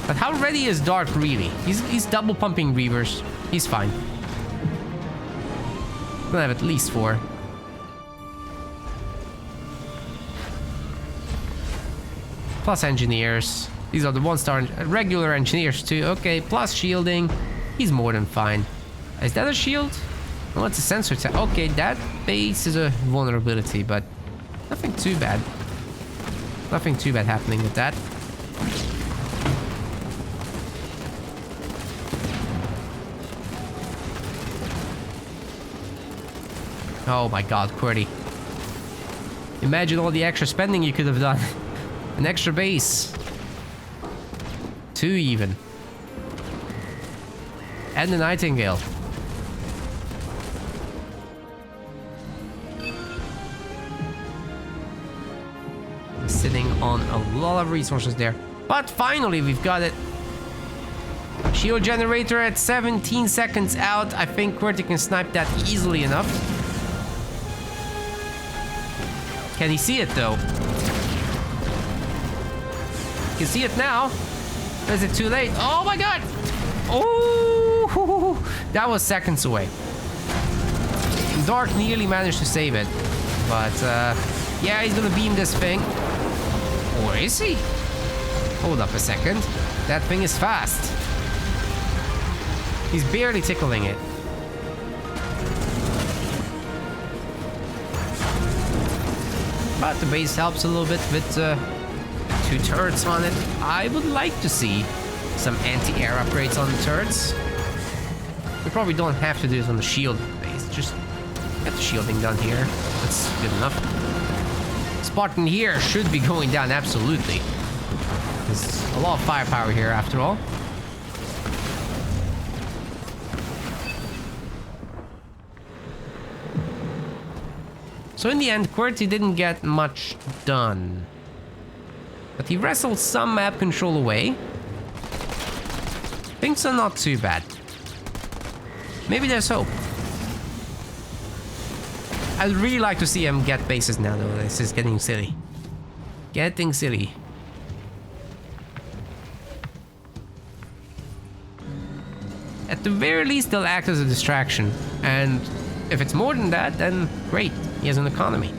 But how ready is Dark really? He's double pumping Reavers. He's fine. Gonna have at least 4. Plus engineers. These are the 1-star regular engineers too. Okay, plus shielding. He's more than fine. Is that a shield? Oh, it's a sensor tech. Okay, that base is a vulnerability, but nothing too bad. Nothing too bad happening with that. Oh my god, Qwerty. Imagine all the extra spending you could have done. An extra base. 2 even. And the Nightingale. Sitting on a lot of resources there. But finally we've got it. Shield generator at 17 seconds out. I think Qwerty can snipe that easily enough. Can he see it though? You can see it now. Is it too late? Oh my god! Oh, that was seconds away. Dark nearly managed to save it. But yeah, he's gonna beam this thing. Or is he? Hold up a second. That thing is fast. He's barely tickling it. But the base helps a little bit with 2 turrets on it. I would like to see some anti-air upgrades on the turrets. We probably don't have to do it on the shield base. Just get the shielding done here. That's good enough. Spartan here should be going down, absolutely. There's a lot of firepower here after all. So in the end, Qwerty didn't get much done. But he wrestled some map control away. Things are not too bad. Maybe there's hope. I'd really like to see him get bases now though. This is getting silly. Getting silly. At the very least, they'll act as a distraction. And if it's more than that, then great. He has an economy.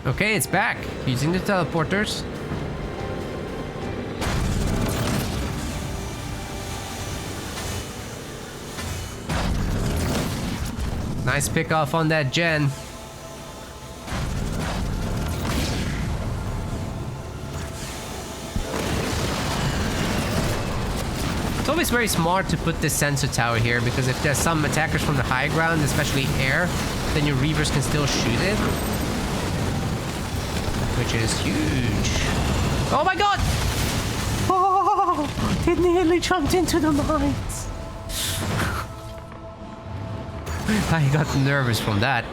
Okay, it's back. Using the teleporters. Nice pick off on that gen. It's always very smart to put this sensor tower here, because if there's some attackers from the high ground, especially air, then your Reavers can still shoot it. Which is huge. Oh my god! Oh, it nearly jumped into the mines. I got nervous from that.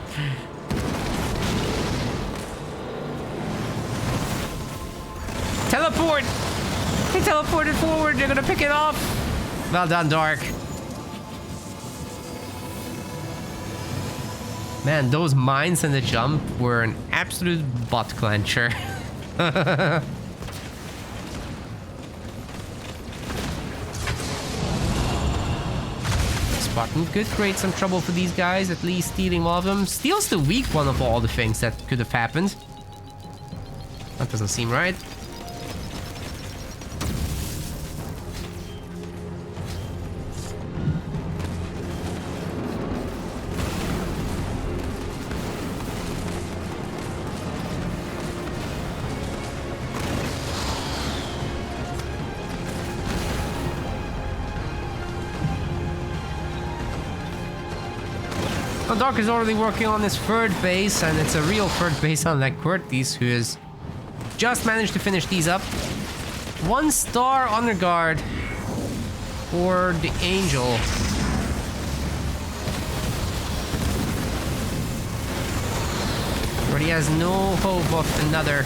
Teleport! He teleported forward, they're gonna pick it off. Well done, Dark. Man, those mines and the jump were an absolute butt clencher. Spartan could create some trouble for these guys, at least stealing one of them. Steals the weak one of all the things that could have happened. That doesn't seem right. Dark is already working on his third base, and it's a real third base unlike Qwerty's, who has just managed to finish these up. 1 star honor guard for the Angel. Qwerty has no hope of another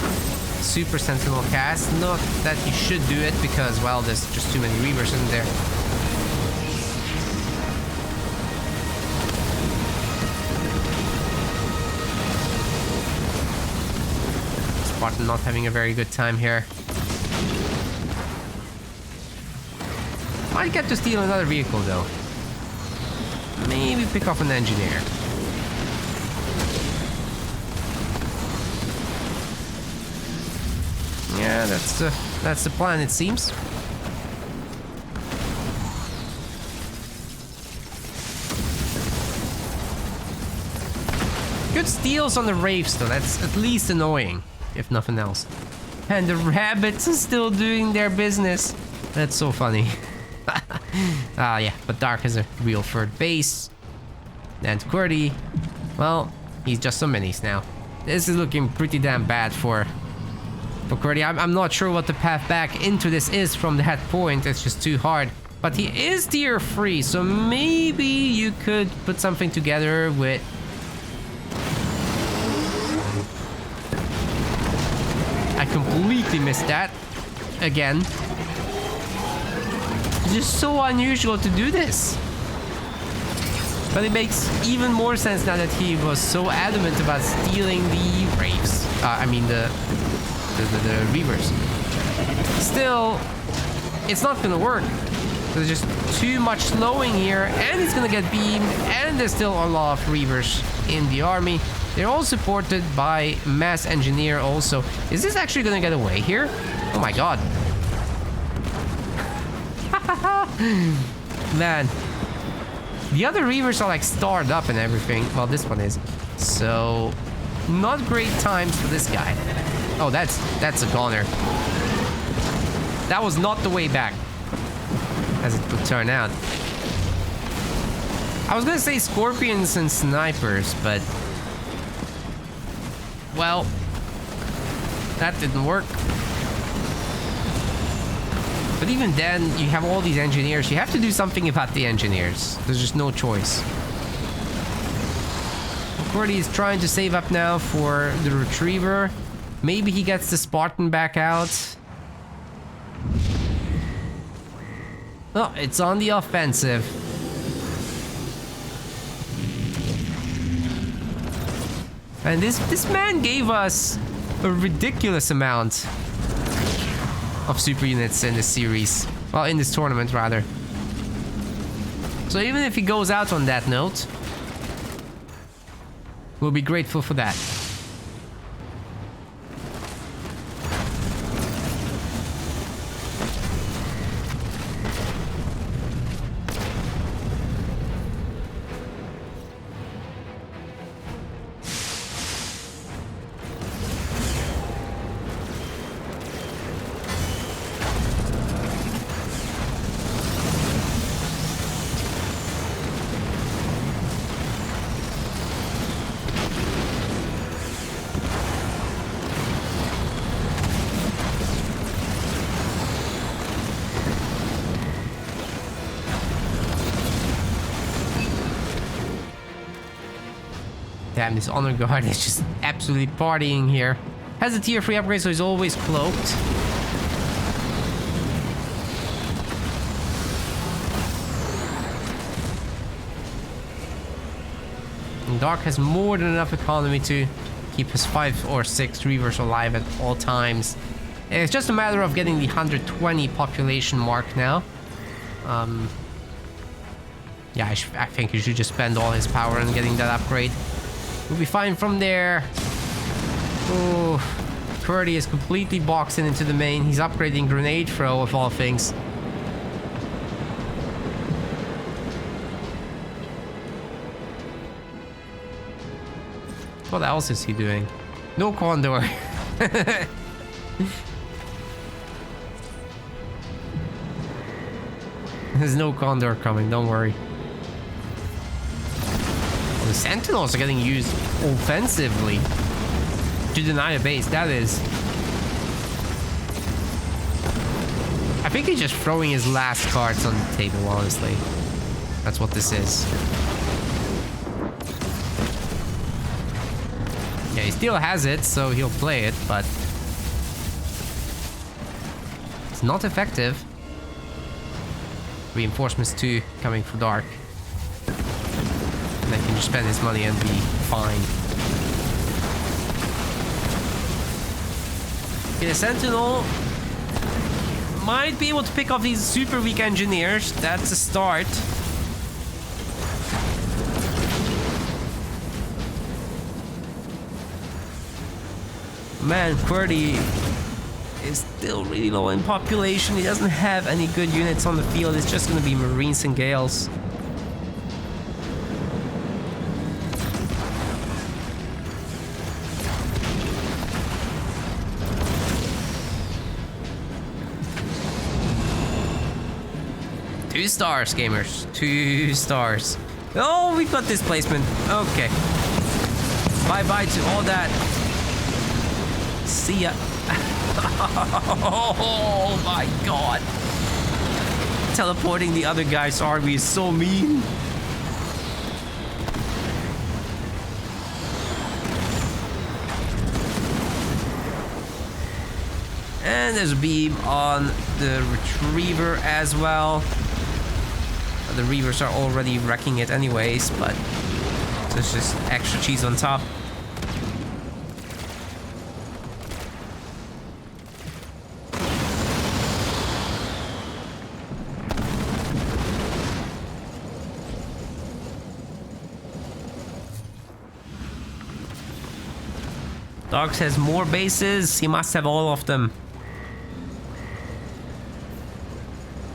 Super Sentinel cast. Not that he should do it, because, well, there's just too many Reavers in there. Spartan not having a very good time here. Might get to steal another vehicle though. Maybe pick off an engineer. Yeah, that's the plan, it seems. Good steals on the Wraiths though, that's at least annoying, if nothing else. And the rabbits are still doing their business. That's so funny. Yeah, but Dark has a real third base. And Qwerty, well, he's just some minis now. This is looking pretty damn bad for Qwerty. I'm not sure what the path back into this is from that point. It's just too hard. But he is tier 3, so maybe you could put something together with... I completely missed that. Again. It's just so unusual to do this. But it makes even more sense now that he was so adamant about stealing the Wraiths. I mean the Reavers. Still, it's not gonna work. There's just too much slowing here, and it's gonna get beamed, and there's still a lot of Reavers in the army. They're all supported by Mass Engineer also. Is this actually gonna get away here? Oh my god. Man. The other Reavers are like starred up and everything. Well, this one is. So, not great times for this guy. Oh, that's a goner. That was not the way back, as it would turn out. I was gonna say scorpions and snipers, but... well, that didn't work. But even then, you have all these engineers. You have to do something about the engineers. There's just no choice. Qwerty is trying to save up now for the Retriever. Maybe he gets the Spartan back out. Oh, it's on the offensive. And this man gave us a ridiculous amount of super units in this series. Well, in this tournament, rather. So even if he goes out on that note, we'll be grateful for that. Damn, this honor guard is just absolutely partying here. Has a tier 3 upgrade, so he's always cloaked. And Dark has more than enough economy to keep his 5 or 6 Reavers alive at all times. It's just a matter of getting the 120 population mark now. Yeah, I think he should just spend all his power on getting that upgrade. We'll be fine from there. Oh, Qwerty is completely boxed into the main. He's upgrading grenade throw of all things. What else is he doing? No Condor. There's no Condor coming, don't worry. The Sentinels are getting used offensively to deny a base, that is. I think he's just throwing his last cards on the table, honestly. That's what this is. Yeah, he still has it, so he'll play it, but it's not effective. Reinforcements 2 coming for Dark. And I can just spend his money and be fine. Okay, the Sentinel might be able to pick off these super weak engineers. That's a start. Man, Qwerty is still really low in population. He doesn't have any good units on the field. It's just going to be Marines and Gales. Two stars, gamers. 2 stars. Oh, we've got displacement. Okay. Bye-bye to all that. See ya. Oh my god. Teleporting the other guy's army is so mean. And there's a beam on the Retriever as well. The Reavers are already wrecking it anyways, but there's just extra cheese on top. Dogs has more bases. He must have all of them.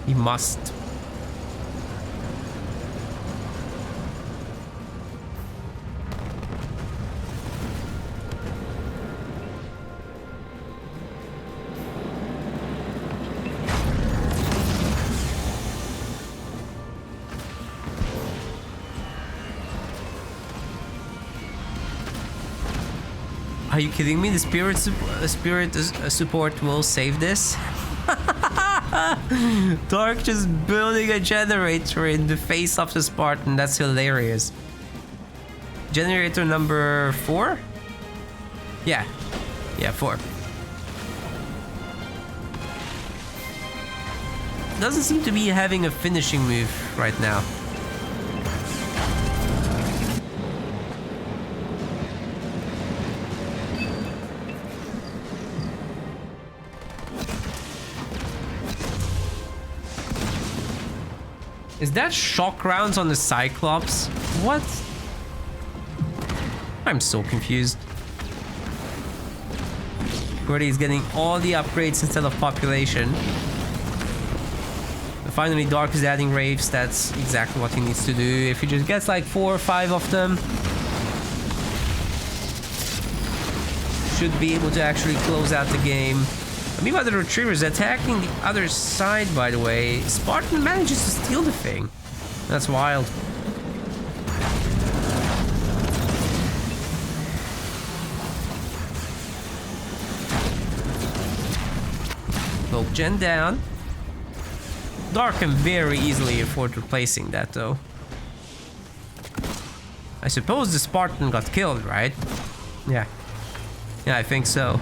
He must. Are you kidding me? The spirit support will save this? Dark just building a generator in the face of the Spartan. That's hilarious. Generator number 4? Yeah. Yeah, 4. Doesn't seem to be having a finishing move right now. Is that shock rounds on the Cyclops? What? I'm so confused. Qwerty is getting all the upgrades instead of population. And finally, Dark is adding Wraiths. That's exactly what he needs to do. If he just gets like 4 or 5 of them, should be able to actually close out the game. Meanwhile, the Retrievers attacking the other side, by the way. Spartan manages to steal the thing. That's wild. Bulk gen down. Dark can very easily afford replacing that, though. I suppose the Spartan got killed, right? Yeah. Yeah, I think so.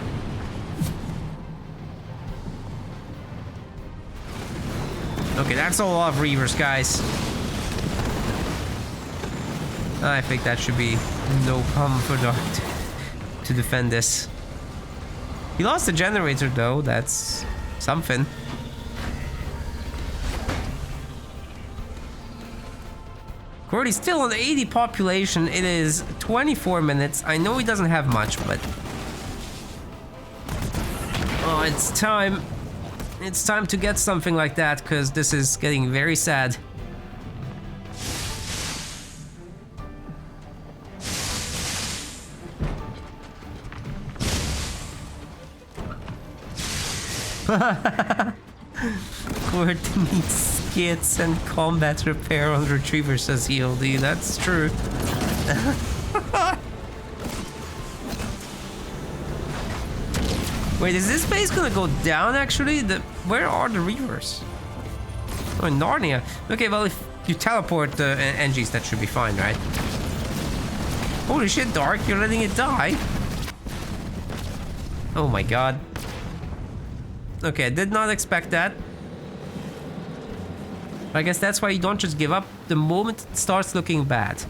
Okay, that's a lot of Reavers, guys. I think that should be no problem for Dark to defend this. He lost the generator though, that's something. Qwerty's still on 80 population. It is 24 minutes. I know he doesn't have much, but... oh, it's time. It's time to get something like that, because this is getting very sad. Qwerty needs skits and combat repair on retriever, says ELD. That's true. Wait, is this base gonna go down actually? Where are the reavers? Oh, in Narnia. Okay, well, if you teleport the NGs, that should be fine, right? Holy shit, Dark, you're letting it die. Oh my god. Okay, I did not expect that. I guess that's why you don't just give up the moment it starts looking bad.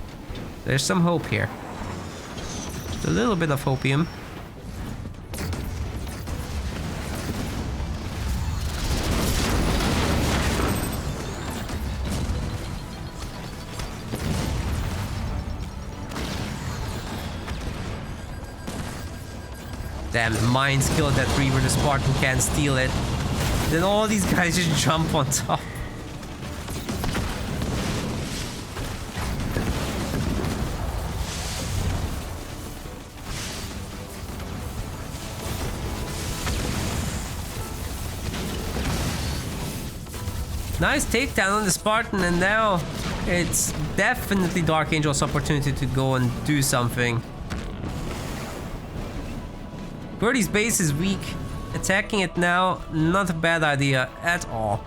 There's some hope here. Just a little bit of hopium. Damn, the mines killed that Reaver, the Spartan can't steal it. Then all these guys just jump on top. Nice takedown on the Spartan, and now it's definitely Darkangel's opportunity to go and do something. Qwerty's base is weak. Attacking it now, not a bad idea at all.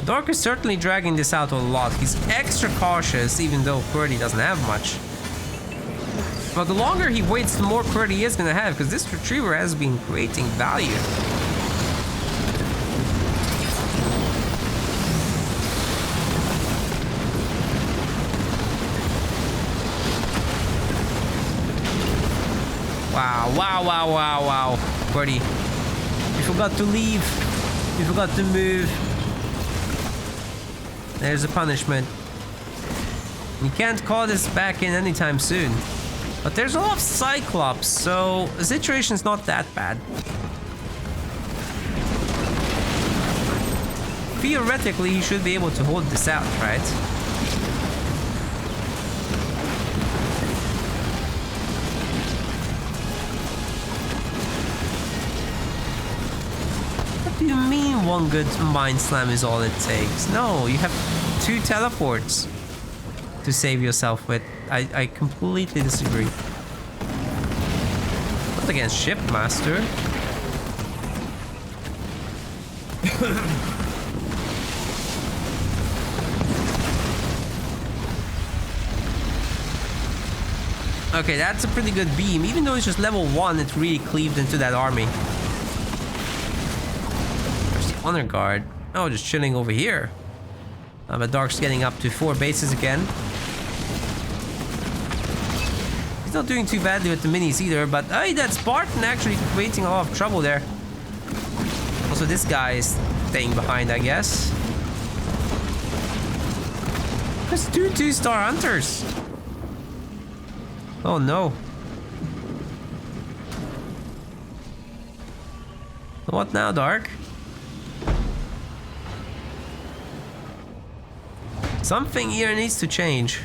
Dark is certainly dragging this out a lot. He's extra cautious, even though Qwerty doesn't have much. But the longer he waits, the more Qwerty is gonna have, because this retriever has been creating value. Wow. Qwerty, you forgot to leave. You forgot to move. There's a punishment. You can't call this back in anytime soon. But there's a lot of Cyclops, so the situation's not that bad. Theoretically, he should be able to hold this out, right? What do you mean one good Mind Slam is all it takes? No, you have 2 teleports to save yourself with. I completely disagree. Not against Shipmaster. Okay, that's a pretty good beam. Even though it's just level 1, it really cleaved into that army. There's the honor guard. Oh, just chilling over here. But Dark's getting up to 4 bases again. He's not doing too badly with the minis either, but hey, that Spartan actually creating a lot of trouble there. Also, this guy is staying behind, I guess. There's 2 2-star hunters. Oh no. What now, Dark? Something here needs to change.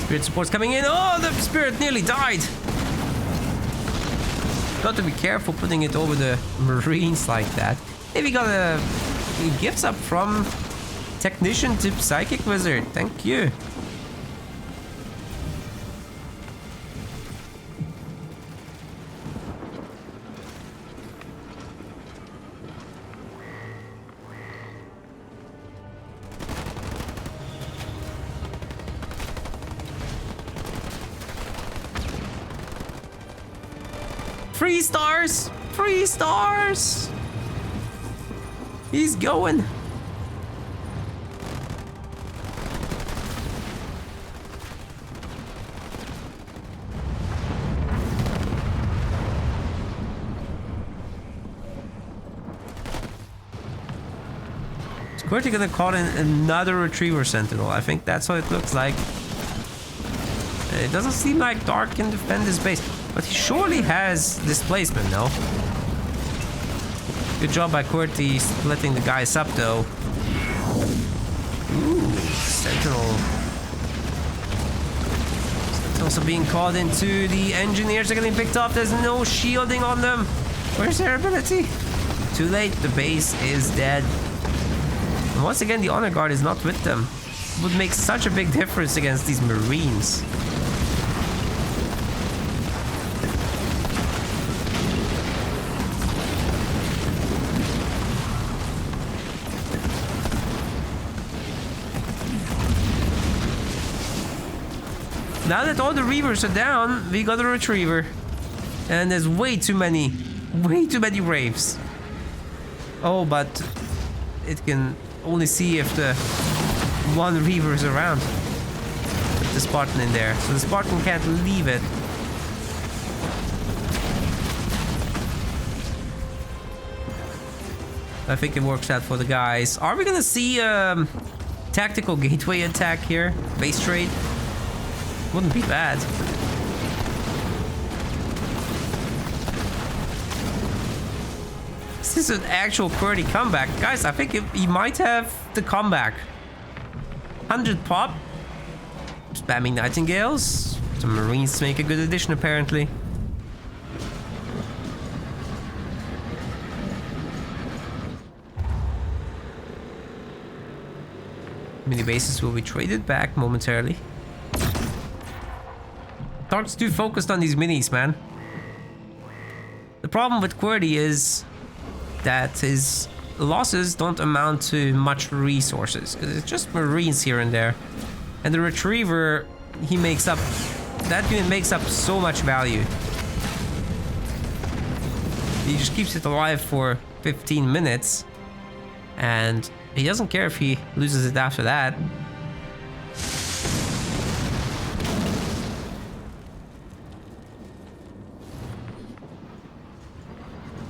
Spirit support's coming in. Oh, the spirit nearly died. Got to be careful putting it over the Marines like that. Hey, we got a gifts up from Technician to Psychic Wizard. Thank you. 3 stars! 3 stars! He's going. Is Qwerty gonna call in another retriever sentinel? I think that's what it looks like. It doesn't seem like Dark can defend his base, but he surely has displacement, no? Good job by Qwerty splitting the guys up, though. Ooh, Sentinel. Sentinels are being called into. The engineers are getting picked off. There's no shielding on them. Where's their ability? Too late. The base is dead. And once again, the honor guard is not with them. It would make such a big difference against these Marines. Now that all the Reavers are down, we got a retriever. And there's way too many Braves. Oh, but it can only see if the one Reaver is around. Put the Spartan in there. So the Spartan can't leave it. I think it works out for the guys. Are we gonna see tactical gateway attack here? Base trade? Wouldn't be bad. This is an actual Qwerty comeback. Guys, I think he might have the comeback. 100 pop. Spamming Nightingales. The Marines make a good addition, apparently. Mini bases will be traded back momentarily. Dark's too focused on these minis, man. The problem with Qwerty is that his losses don't amount to much resources, because it's just Marines here and there. And the Retriever, he makes up... that unit makes up so much value. He just keeps it alive for 15 minutes. And he doesn't care if he loses it after that.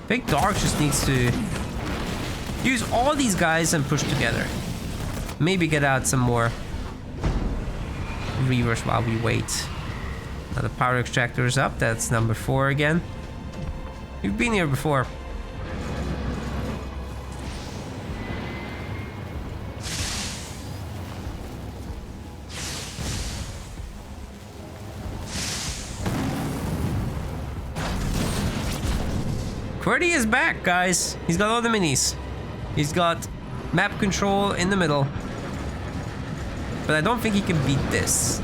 I think Dark just needs to use all these guys and push together. Maybe get out some more Reavers while we wait. Now the power extractor is up. That's number 4 again. You've been here before. Qwerty is back, guys. He's got all the minis. He's got map control in the middle. But I don't think he can beat this.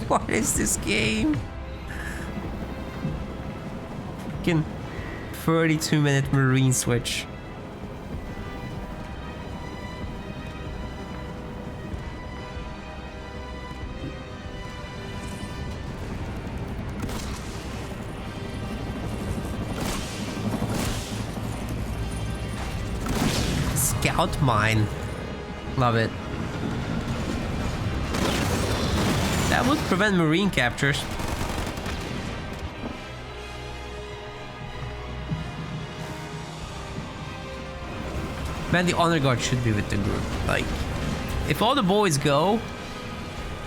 What is this game? Fucking 32-minute Marine switch. Scout mine. Love it. That would prevent Marine captures. Man, the honor guard should be with the group. Like, if all the boys go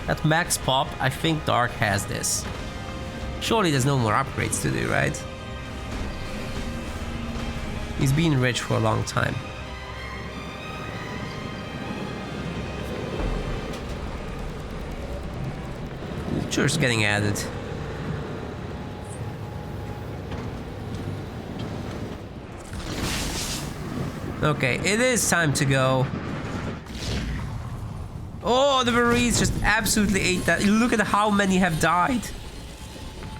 at max pop, I think Dark has this. Surely there's no more upgrades to do, right? He's been rich for a long time. Culture's getting added. Okay, it is time to go. Oh, the Marines just absolutely ate that. Look at how many have died.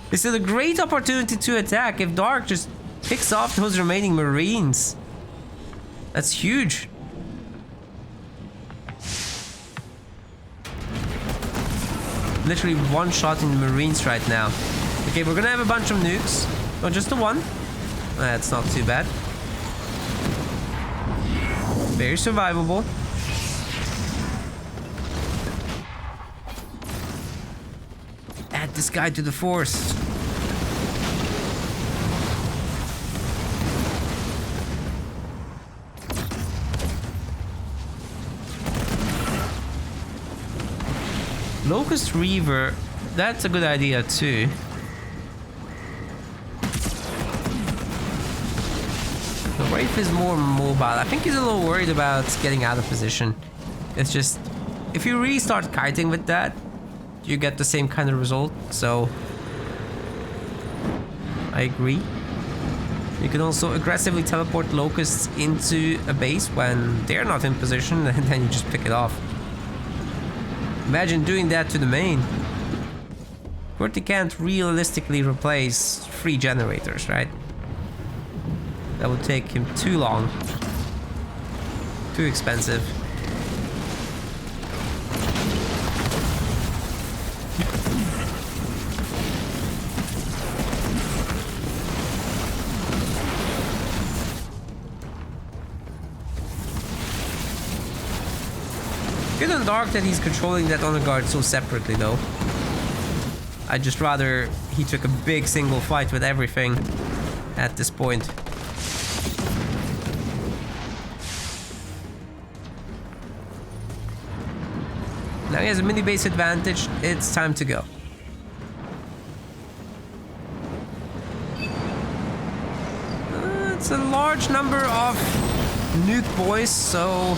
This is a great opportunity to attack if Dark just picks off those remaining Marines. That's huge. Literally one-shotting the Marines right now. Okay, we're gonna have a bunch of nukes. Oh, just the one. That's not too bad. Very survivable. Add this guy to the force. Locust Reaver, that's a good idea too. The Wraith is more mobile. I think he's a little worried about getting out of position. It's just, if you really start kiting with that, you get the same kind of result, so I agree. You can also aggressively teleport Locusts into a base when they're not in position, and then you just pick it off. Imagine doing that to the main. Qwerty can't realistically replace 3 generators, right? That would take him too long. Too expensive. Good on Dark that he's controlling that honor guard so separately though. I'd just rather he took a big single fight with everything at this point. Now he has a mini base advantage. It's time to go. It's a large number of nuke boys, so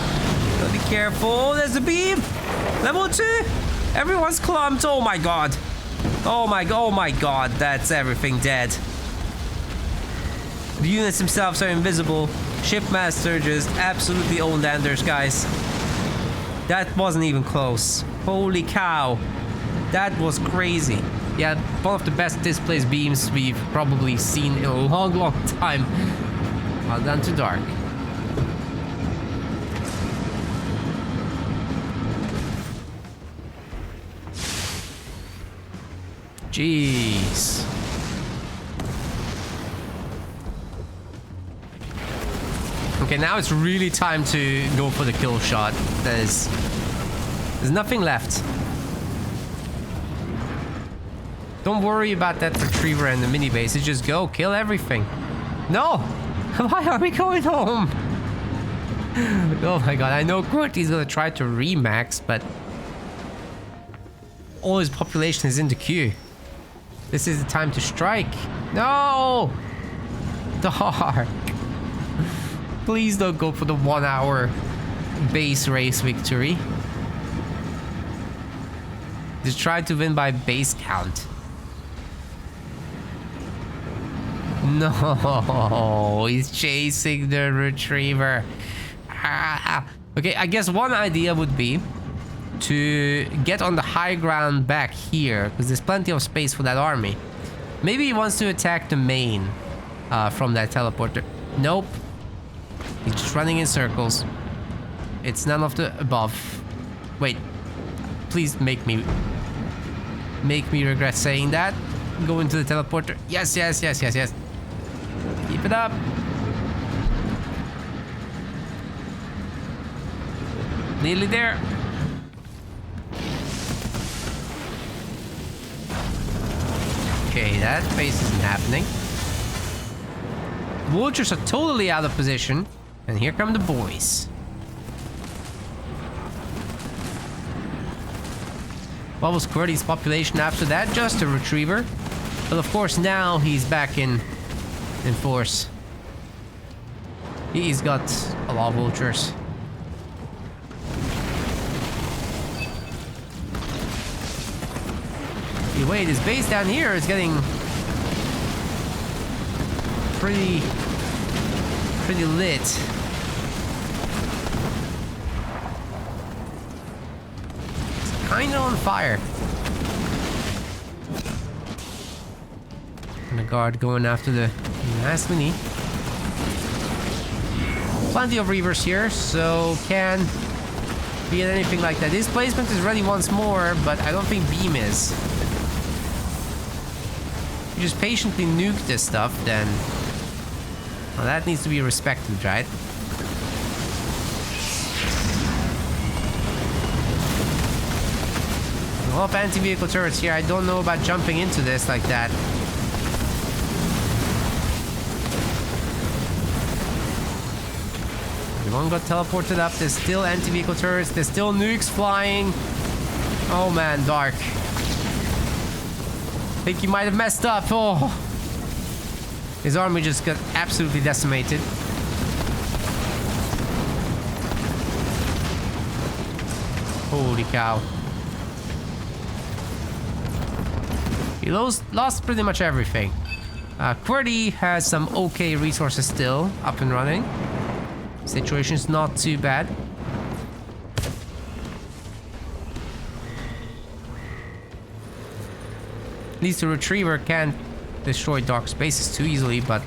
gotta be careful. There's a beam. Level 2. Everyone's clumped. Oh my god. Oh my god. That's everything dead. The units themselves are invisible. Shipmaster just absolutely owned Anders, guys. That wasn't even close. Holy cow. That was crazy. Yeah, one of the best displaced beams we've probably seen in a long time. Well done to Dark. Jeez. Okay, now it's really time to go for the kill shot. There's nothing left. Don't worry about that retriever and the mini base. Just go kill everything. No! Why are we going home? Oh my god, I know Qwerty's gonna try to remax, but all his population is in the queue. This is the time to strike. No! Dark. Please don't go for the 1 hour base race victory. Just try to win by base count. No, he's chasing the retriever. Okay, I guess one idea would be to get on the high ground back here, because there's plenty of space for that army. Maybe he wants to attack the main from that teleporter. Nope. He's just running in circles. It's none of the above. Wait. Please make me regret saying that. Go into the teleporter. Yes. Keep it up. Nearly there. Okay, that phase isn't happening. Vultures are totally out of position. And here come the boys. What was Qwerty's population after that? Just a retriever. But of course now he's back in force. He's got a lot of vultures. Hey, wait, his base down here is getting pretty lit. It's kind of on fire. And the guard going after the Nice mini. Plenty of Reavers here, so can be anything like that. Displacement is ready once more, but I don't think beam is. You just patiently nuke this stuff, then well, that needs to be respected, right? A lot of anti-vehicle turrets here. I don't know about jumping into this like that. Everyone got teleported up. There's still anti-vehicle turrets. There's still nukes flying. Oh man, Dark. I think you might have messed up. Oh. His army just got absolutely decimated. Holy cow. He lost pretty much everything. Qwerty has some okay resources still up and running. Situation's not too bad. At least the Retriever can't destroy dark spaces too easily, but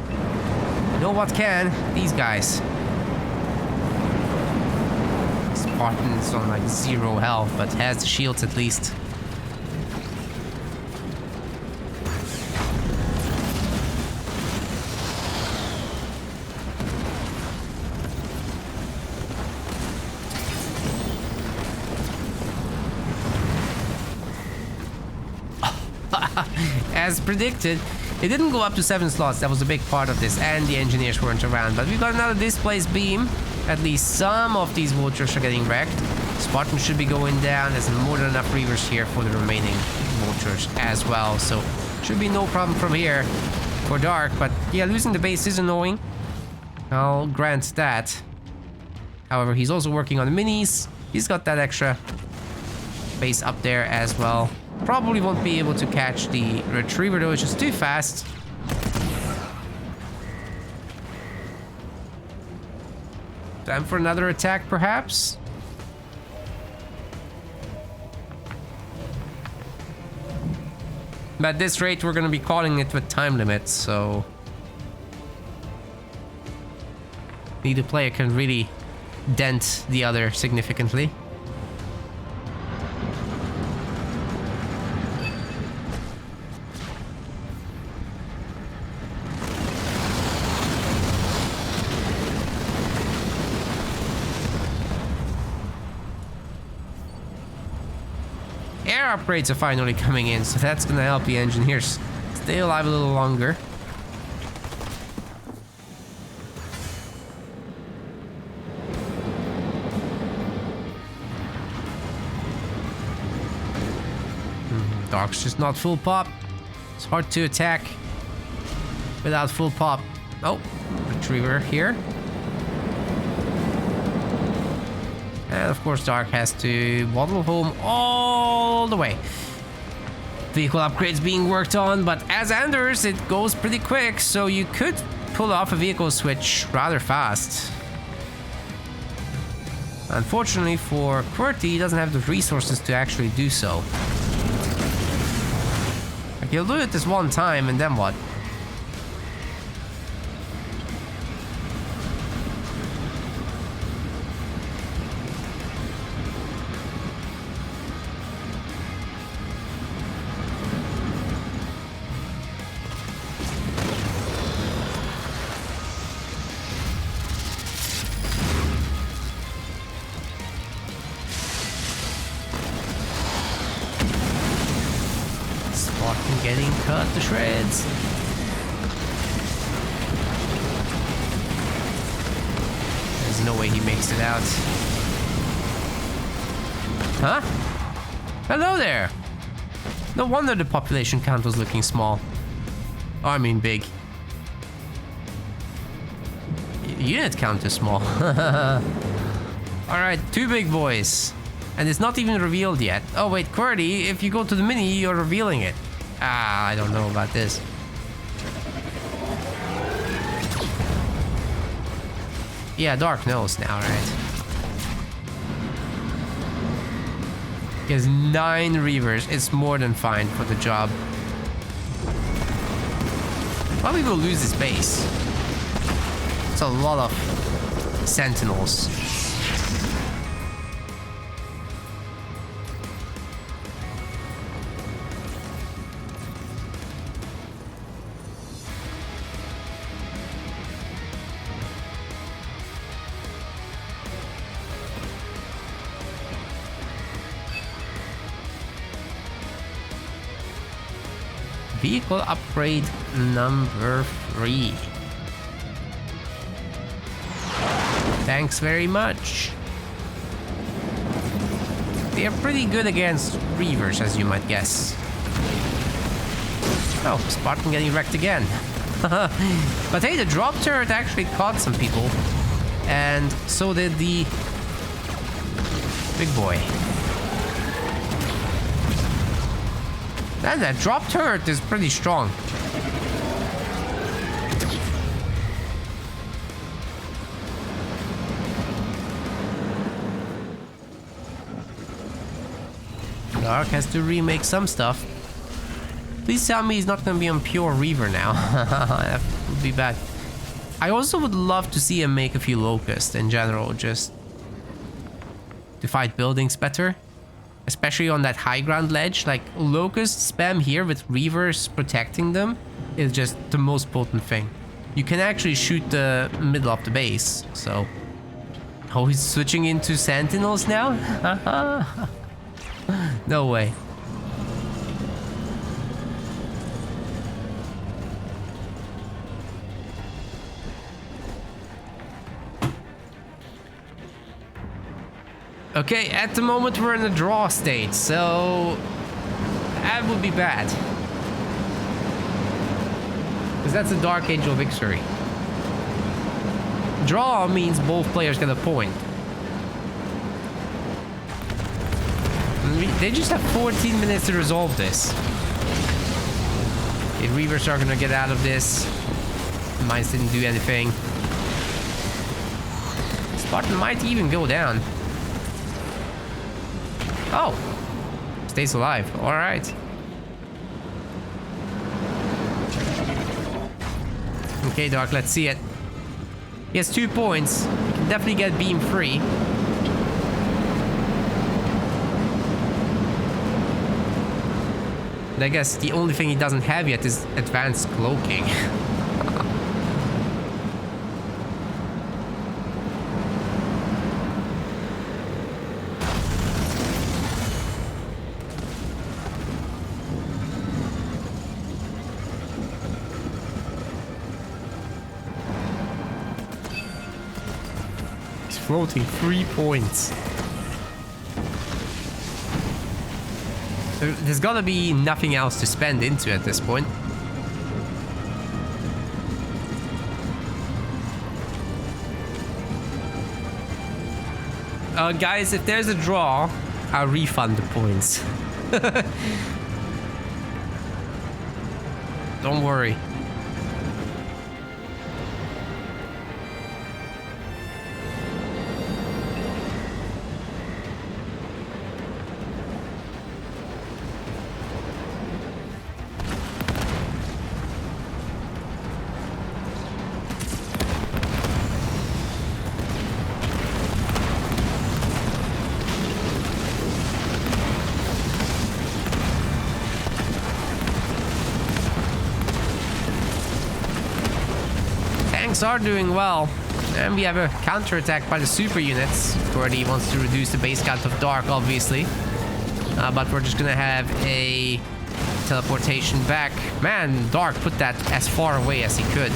you know what can? These guys. Spartan's on like 0 health, but has the shields at least. As predicted, it didn't go up to 7 slots. That was a big part of this, and the engineers weren't around. But we've got another displaced beam. At least some of these vultures are getting wrecked. Spartan should be going down. There's more than enough Reavers here for the remaining vultures as well. So should be no problem from here for Dark. But yeah, losing the base is annoying. I'll grant that. However, he's also working on the minis. He's got that extra base up there as well. Probably won't be able to catch the Retriever though, it's just too fast. Time for another attack, perhaps? But at this rate, we're gonna be calling it with time limits, so neither player can really dent the other significantly. Air upgrades are finally coming in, so that's gonna help the engineers stay alive a little longer. Dark's just not full pop. It's hard to attack without full pop. Oh, Retriever here. And of course Dark has to waddle home all the way. Vehicle upgrades being worked on, but as Anders it goes pretty quick, so you could pull off a vehicle switch rather fast. Unfortunately for Qwerty, he doesn't have the resources to actually do so. Like, he'll do it this one time and then what? Getting cut to shreds. There's no way he makes it out. Huh? Hello there. No wonder the population count was looking small. Oh, I mean big. Unit count is small. Alright, 2 big boys. And it's not even revealed yet. Oh wait, Qwerty, if you go to the mini, you're revealing it. Ah, I don't know about this. Yeah, Dark knows now, right? He has 9 Reavers. It's more than fine for the job. Well, we will lose this base. It's a lot of sentinels. Vehicle upgrade number 3. Thanks very much. They are pretty good against Reavers, as you might guess. Oh, Spartan getting wrecked again. But hey, the drop turret actually caught some people. And so did the big boy. And that drop turret is pretty strong. Dark has to remake some stuff. Please tell me he's not going to be on pure Reaver now. That would be bad. I also would love to see him make a few locusts in general, just to fight buildings better. Especially on that high ground ledge. Like, locust spam here with Reavers protecting them is just the most potent thing. You can actually shoot the middle of the base, so... Oh, he's switching into sentinels now? No way. Okay, at the moment we're in a draw state, so that would be bad. Because that's a Darkangel victory. Draw means both players get a point. They just have 14 minutes to resolve this. Okay, Reavers are gonna get out of this. Mines didn't do anything. Spartan might even go down. Oh, stays alive. All right. Okay, Dark, let's see it. He has 2 points. He can definitely get beam free. But I guess the only thing he doesn't have yet is advanced cloaking. Floating 3 points. There's gotta be nothing else to spend into at this point. Guys, if there's a draw, I'll refund the points. Don't worry. Are doing well, and we have a counterattack by the super units. Qwerty wants to reduce the base count of Dark, obviously, but we're just gonna have a teleportation back. Man, Dark put that as far away as he could.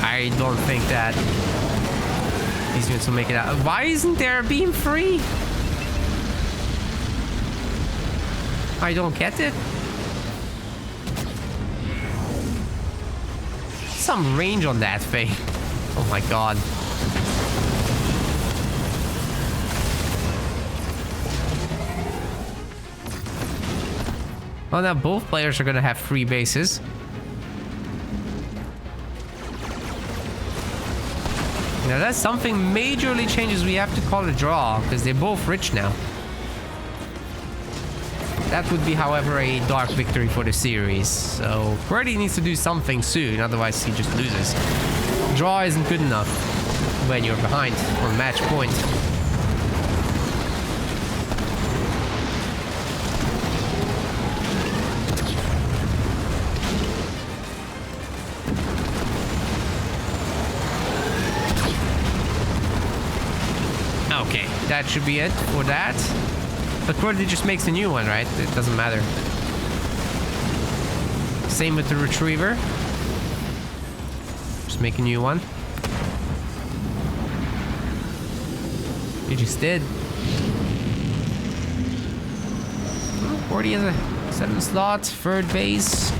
I don't think that these units will make it out. Why isn't there a beam free? I don't get it. Some range on that thing. Oh my god. Well, now both players are gonna have free bases. Now that's something majorly changes. We have to call a draw because they're both rich now. That would be, however, a dark victory for the series. So Qwerty needs to do something soon, otherwise he just loses. Draw isn't good enough when you're behind on match point. Okay, that should be it for that. But Qwerty just makes a new one, right? It doesn't matter. Same with the retriever. Just make a new one. You just did. Qwerty has a 7 slot, 3rd base.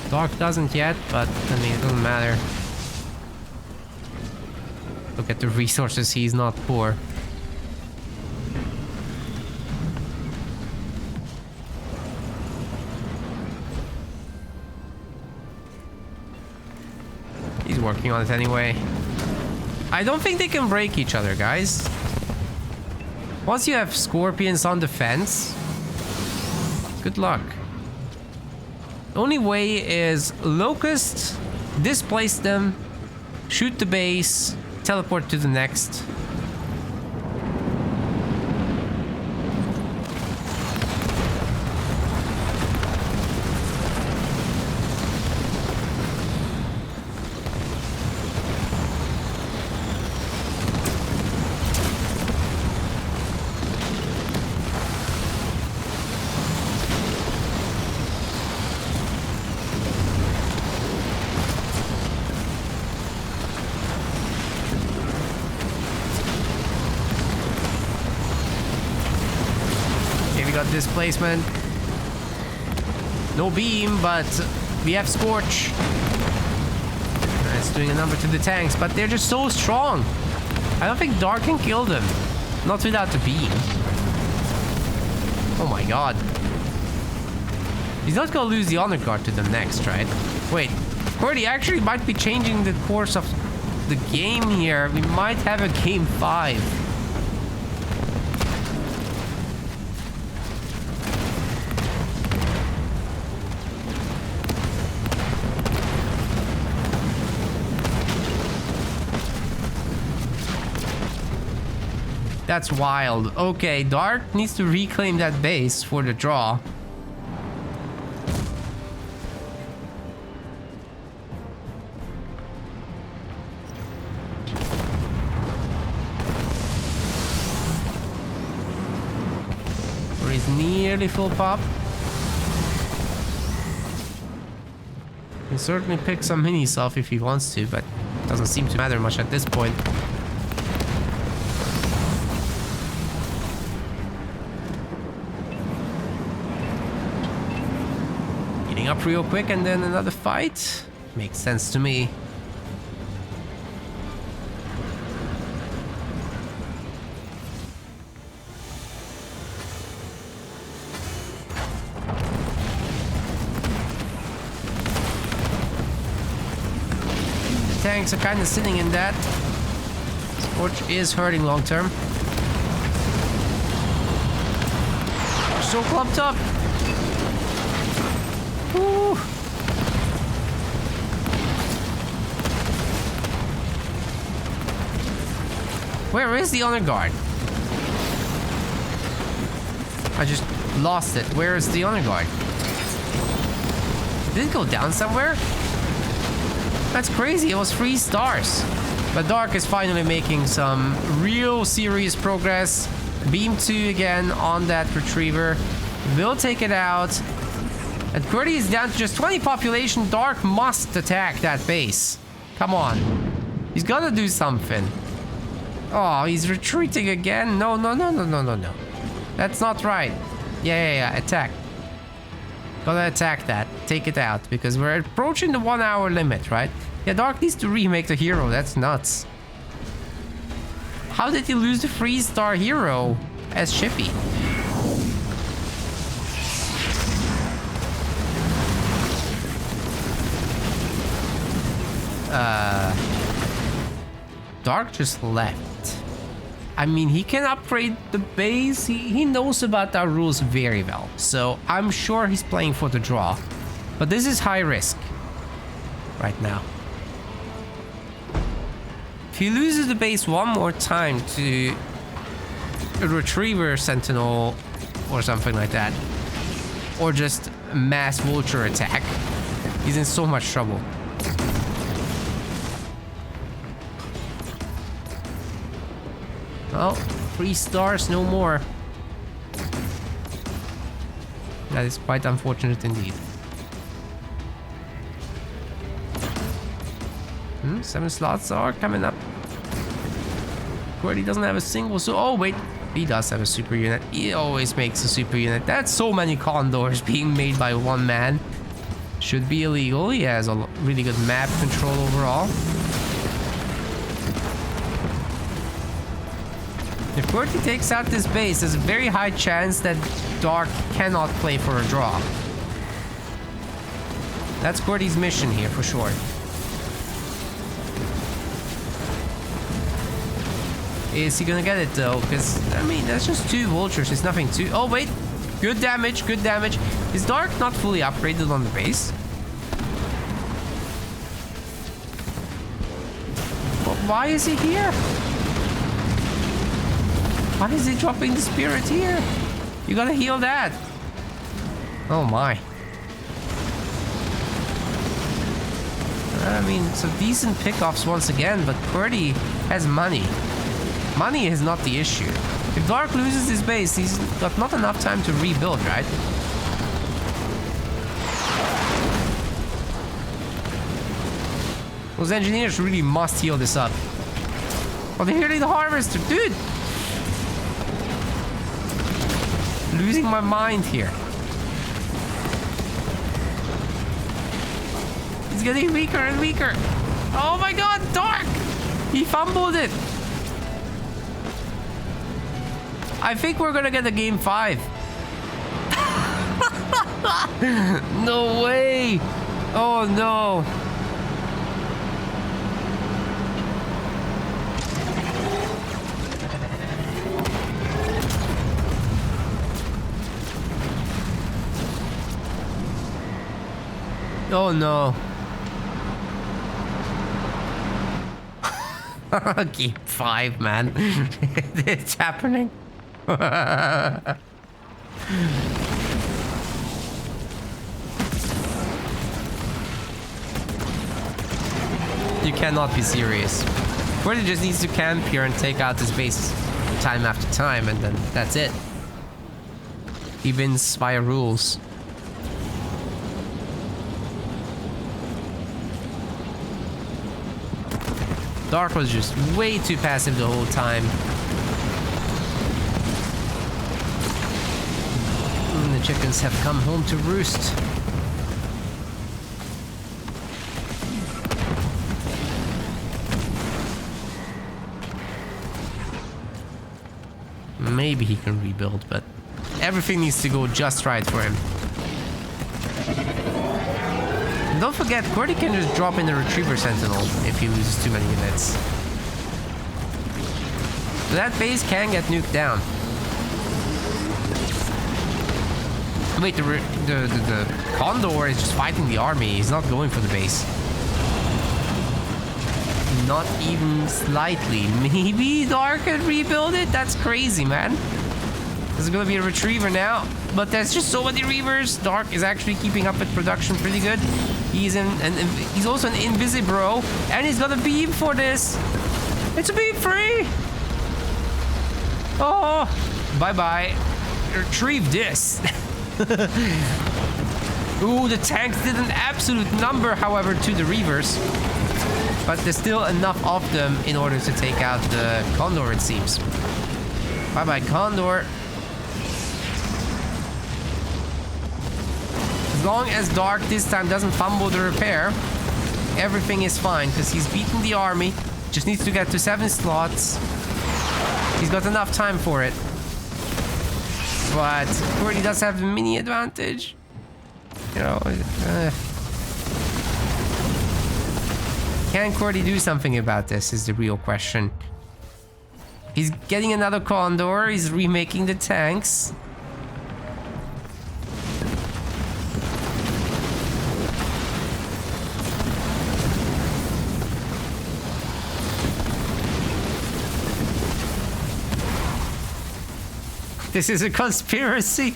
Dark doesn't yet, but I mean, it doesn't matter. Look at the resources, he's not poor. He's working on it anyway. I don't think they can break each other, guys. Once you have scorpions on defense, good luck. The only way is locust, displace them, shoot the base, teleport to the next. Displacement. No beam, but we have Scorch. It's doing a number to the tanks, but they're just so strong. I don't think Dark can kill them. Not without the beam. Oh my god. He's not gonna lose the honor guard to them next, right? Wait, Qwerty actually might be changing the course of the game here. We might have a game 5. That's wild. Okay, Dark needs to reclaim that base for the draw. He's nearly full pop. He can certainly pick some minis off if he wants to, but it doesn't seem to matter much at this point. Up real quick and then another fight. Makes sense to me. The tanks are kind of sitting in that. Scorch is hurting long term. So clumped up. Woo. Where is the honor guard? I just lost it. Where is the honor guard? Did it go down somewhere? That's crazy. It was 3 stars. But Dark is finally making some real serious progress. Beam 2 again on that retriever. Will take it out. And Qwerty is down to just 20 population. Dark must attack that base. Come on. He's gotta do something. Oh, he's retreating again. No. That's not right. Yeah. Attack. Gotta attack that. Take it out. Because we're approaching the 1 hour limit, right? Yeah, Dark needs to remake the hero. That's nuts. How did he lose the 3-star hero as Chippy? Dark just left. I mean, he can upgrade the base. He knows about our rules very well. So I'm sure he's playing for the draw. But this is high risk right now. If he loses the base one more time to a Retriever Sentinel or something like that, or just mass vulture attack, he's in so much trouble. Oh, 3 stars, no more. That is quite unfortunate indeed. 7 slots are coming up. Qwerty doesn't have a single, so oh wait, he does have a super unit. He always makes a super unit. That's so many condors being made by one man. Should be illegal. He has a really good map control overall. If Qwerty takes out this base, there's a very high chance that Dark cannot play for a draw. That's Qwerty's mission here for sure. Is he gonna get it though? Because, I mean, that's just 2 vultures. It's nothing too... Oh, wait. Good damage, good damage. Is Dark not fully upgraded on the base? But why is he here? Why is he dropping the spirit here? You gotta heal that. Oh my. I mean, some decent pickoffs once again, but Qwerty has money. Money is not the issue. If Dark loses his base, he's got not enough time to rebuild, right? Those engineers really must heal this up. Oh, they're healing the harvester, dude! Losing my mind here. It's getting weaker and weaker. Oh my god, Dark! He fumbled it. I think we're gonna get a game 5. No way! Oh no! Oh no. Game 5, man. It's happening. You cannot be serious. Qwerty just needs to camp here and take out this base time after time, and then that's it. He wins via rules. Dark was just way too passive the whole time. And the chickens have come home to roost. Maybe he can rebuild, but everything needs to go just right for him. And don't forget, Qwerty can just drop in the Retriever Sentinel if he loses too many units. So that base can get nuked down. Wait, the Condor is just fighting the army. He's not going for the base. Not even slightly. Maybe Dark can rebuild it? That's crazy, man. There's gonna be a Retriever now, but there's just so many Reavers. Dark is actually keeping up with production pretty good. He's he's also an Invisibro, and he's got a beam for this. It's a beam free. Oh, bye-bye. Retrieve this. Ooh, the tanks did an absolute number, however, to the Reavers. But there's still enough of them in order to take out the Condor, it seems. Bye-bye, Condor. As long as Dark this time doesn't fumble the repair, everything is fine, because he's beaten the army. Just needs to get to 7 slots. He's got enough time for it. But Qwerty does have the mini advantage. You know, can Qwerty do something about this is the real question. He's getting another Condor. He's remaking the tanks. This is a conspiracy.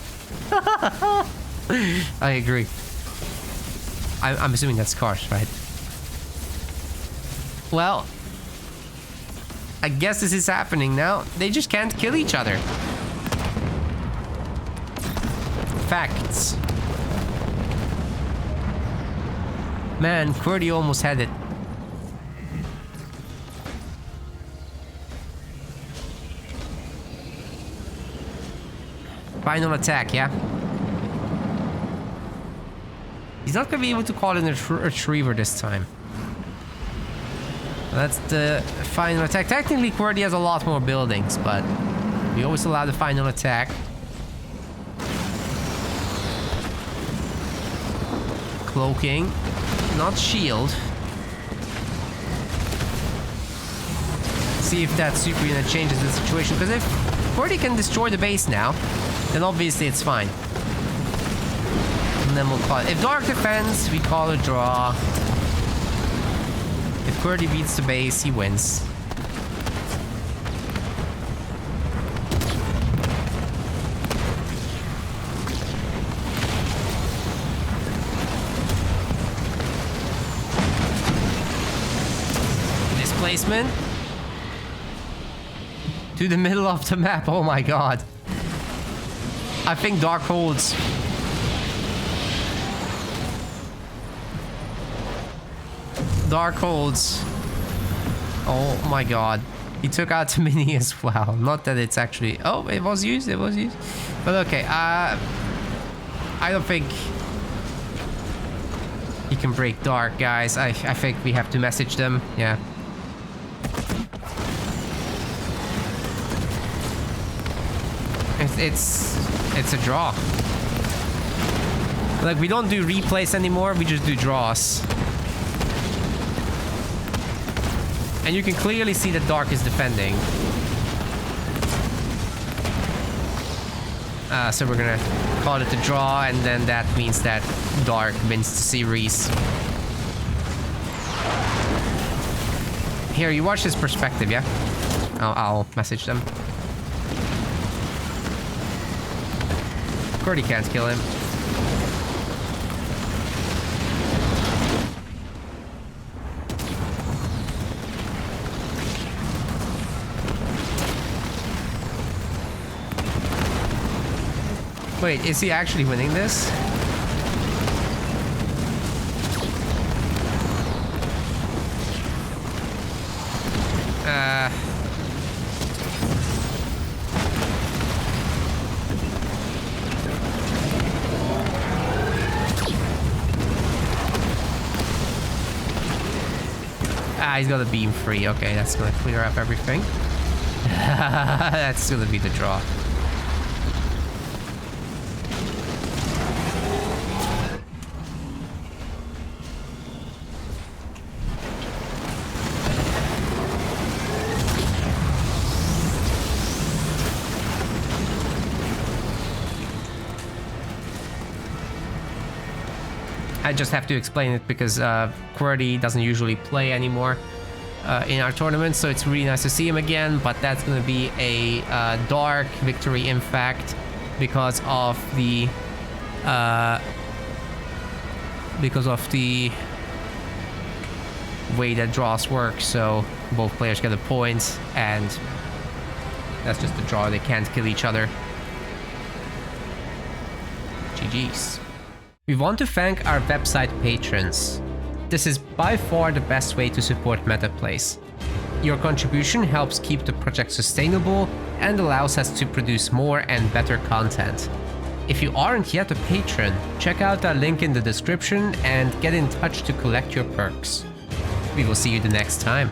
I agree. I'm assuming that's cars, right? Well, I guess this is happening now. They just can't kill each other. Facts. Man, Qwerty almost had it. Final attack, yeah? He's not gonna be able to call in a retriever this time. That's the final attack. Technically, Qwerty has a lot more buildings, but we always allow the final attack. Cloaking, not shield. See if that super unit changes the situation, because if Qwerty can destroy the base now, then obviously it's fine. And then we'll call it. If Dark defends, we call a draw. If Qwerty beats the base, he wins. Displacement. To the middle of the map, oh my god. I think Dark holds. Dark holds. Oh my god. He took out the mini as well. Not that it's actually... Oh, it was used. It was used. But okay. I don't think he can break Dark, guys. I think we have to message them. Yeah. It's a draw. Like, we don't do replays anymore, we just do draws. And you can clearly see that Dark is defending. So we're gonna call it a draw, and then that means that Dark wins the series. Here, you watch this perspective, yeah? I'll message them. Qwerty can't kill him. Wait, is he actually winning this? He's got a beam free. Okay, that's gonna clear up everything. That's gonna be the draw. I just have to explain it because Qwerty doesn't usually play anymore in our tournament, so it's really nice to see him again. But that's going to be a Dark victory, in fact, because of the way that draws work. So both players get a point, and that's just a draw. They can't kill each other. GG's. We want to thank our website patrons. This is by far the best way to support MetaPlays. Your contribution helps keep the project sustainable and allows us to produce more and better content. If you aren't yet a patron, check out our link in the description and get in touch to collect your perks. We will see you the next time.